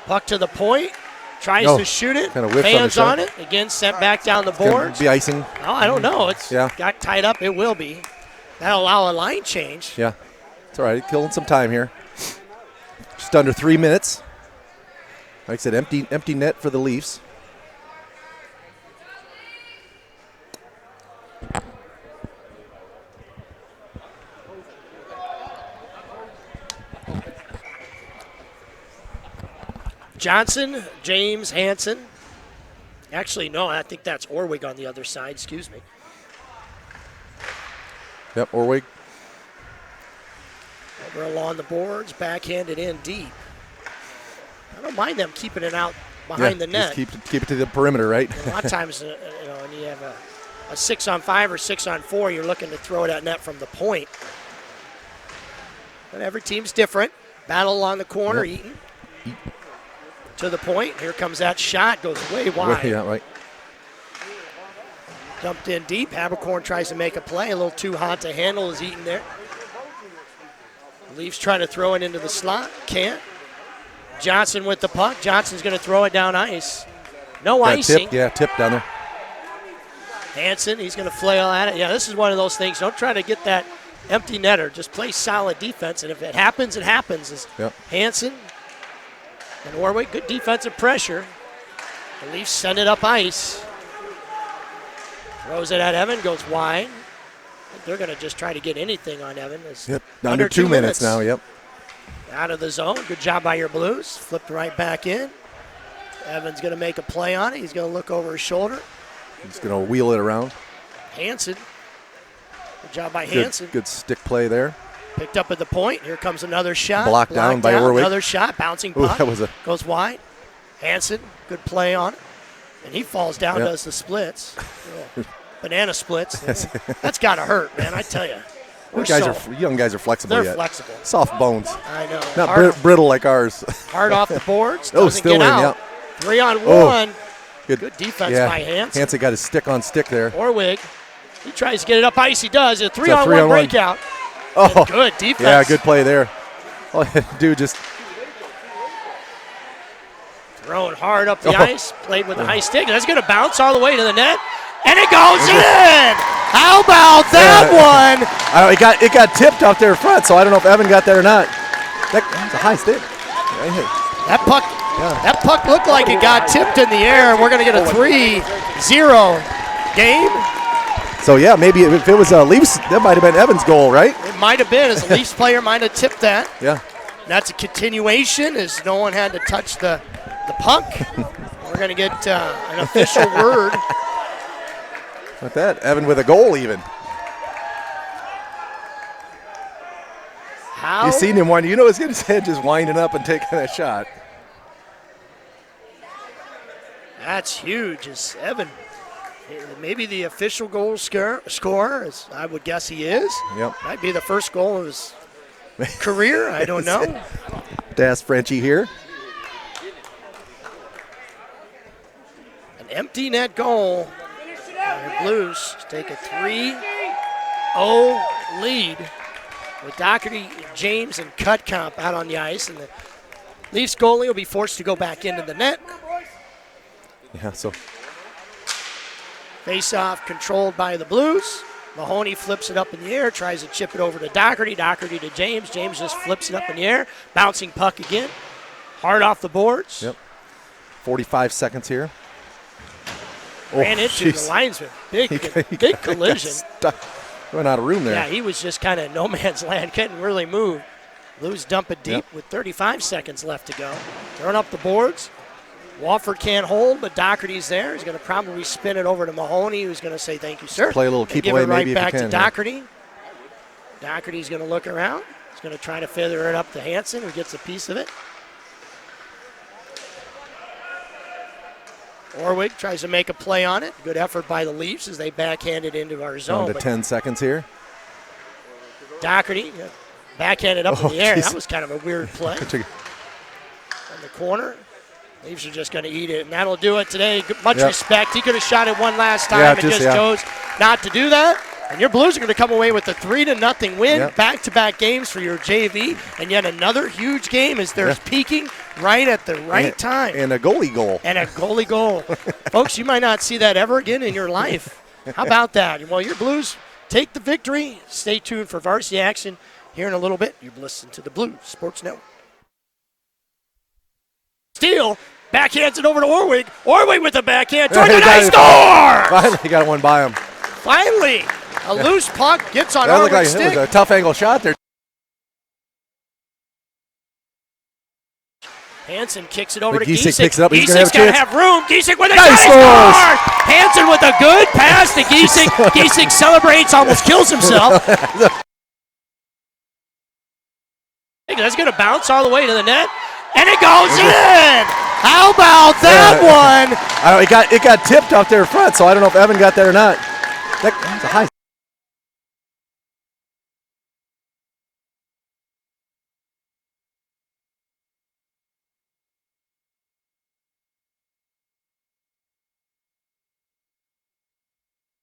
Puck to the point. Tries to shoot it. Kind of whiffs Fans on on it. Again, sent back down the boards. Be icing. Oh, I don't know. It's got tied up. It will be. That'll allow a line change. Yeah. It's all right. Killing some time here. Just under 3 minutes. Like I said, empty net for the Leafs. Johnson, James, Hanson. Actually, no, I think that's Orwig on the other side. Excuse me. Yep, Orwig. Over along the boards, backhanded in deep. I don't mind them keeping it out behind the net. Just keep it to the perimeter, right? A lot of times, when you have a 6-on-5 or 6-on-4, you're looking to throw it at net from the point. But every team's different. Battle along the corner, Eaton. To the point. Here comes that shot. Goes way wide. Yeah, right. Dumped in deep. Haberkorn tries to make a play. A little too hot to handle as Eaton there. Leafs trying to throw it into the slot. Can't. Johnson with the puck. Johnson's going to throw it down ice. No icing. Tip down there. Hanson, he's going to flail at it. Yeah, this is one of those things. Don't try to get that empty netter. Just play solid defense, and if it happens, it happens. Hanson and Orwig, good defensive pressure. The Leafs send it up ice. Throws it at Evan, goes wide. They're going to just try to get anything on Evan. Under 2 minutes now, Out of the zone. Good job by your Blues. Flipped right back in. Evan's going to make a play on it. He's going to look over his shoulder. He's going to wheel it around. Hanson. Good job by Hanson. Good stick play there. Picked up at the point. Here comes another shot. Blocked down by Orwig. Another shot. Bouncing puck. That was goes wide. Hanson. Good play on it. And he falls down, does the splits. Banana splits. That's got to hurt, man, I tell you. Young guys are flexible They're yet. flexible. Soft bones. I know. Not brittle like ours. Hard off the boards. Oh, Doesn't still get in, out. yeah. 3-on-1. Good defense by Hansen. Hansen got his stick on stick there. Orwig. He tries to get it up ice. He does. A 3-on-1 3-on-1 breakout. Oh, And good defense. Yeah, good play there. Oh, dude, just throwing hard up the ice. Played with the high stick. That's going to bounce all the way to the net. And it goes in. How about that one? It got tipped out there front, so I don't know if Evan got that or not. That's a high stick. That puck looked like it got tipped in the air, and we're going to get a 3-0 game. So, yeah, maybe if it was Leafs, that might have been Evan's goal, right? It might have been, as a Leafs player might have tipped that. Yeah. And that's a continuation, as no one had to touch the puck. We're going to get an official word. Like that, Evan with a goal even. How? You seen him wind. You know, his head just winding up and taking that shot. That's huge. Is Evan maybe the official goal scorer? As I would guess he is. Yep. Might be the first goal of his career. I don't know. To ask Frenchie here. An empty net goal. The Blues take a 3-0 lead with Doherty, James, and Cutcomp out on the ice. And the Leafs goalie will be forced to go back into the net. Yeah, so. Face-off controlled by the Blues. Mahoney flips it up in the air, tries to chip it over to Doherty. Doherty to James. James just flips it up in the air. Bouncing puck again. Hard off the boards. Yep. 45 seconds here. Ran into the linesman. Big collision. Went out of room there. Yeah, he was just kind of no man's land. Couldn't really move. Blues dump it deep with 35 seconds left to go. Throwing up the boards. Walford can't hold, but Doherty's there. He's going to probably spin it over to Mahoney, who's going to say thank you, sir. Play a little keep give away it right maybe back if you to can. Doherty. Doherty's going to look around. He's going to try to feather it up to Hansen, who gets a piece of it. Orwig tries to make a play on it. Good effort by the Leafs as they backhand it into our zone. Down to 10 seconds here. Doherty backhanded up in the air. That was kind of a weird play. In the corner. Leafs are just going to eat it, and that'll do it today. Much respect. He could have shot it one last time and just chose not to do that. And your Blues are going to come away with a 3-0 win, back-to-back games for your JV, and yet another huge game as they're peaking right at the right time. And a goalie goal. And a goalie goal. Folks, you might not see that ever again in your life. How about that? Well, your Blues take the victory. Stay tuned for varsity action here in a little bit. You've listened to the Blues Sports Network. Steele backhands it over to Orwig. Orwig with the backhand. Toward the net, score! Finally got one by him. Finally, a loose puck gets on That looked like Orwig's stick. it was a tough angle shot there. Hansen kicks it over to Giesecke Giesecke. picks it up. He's Giesek's going going to to have room. Giesecke with a Nice nice scores! score! Hansen with a good pass to Giesecke. Giesecke celebrates, almost kills himself. That's going to bounce all the way to the net. And it goes in. How about that one? It got tipped out there front, so I don't know if Evan got that or not. That's a high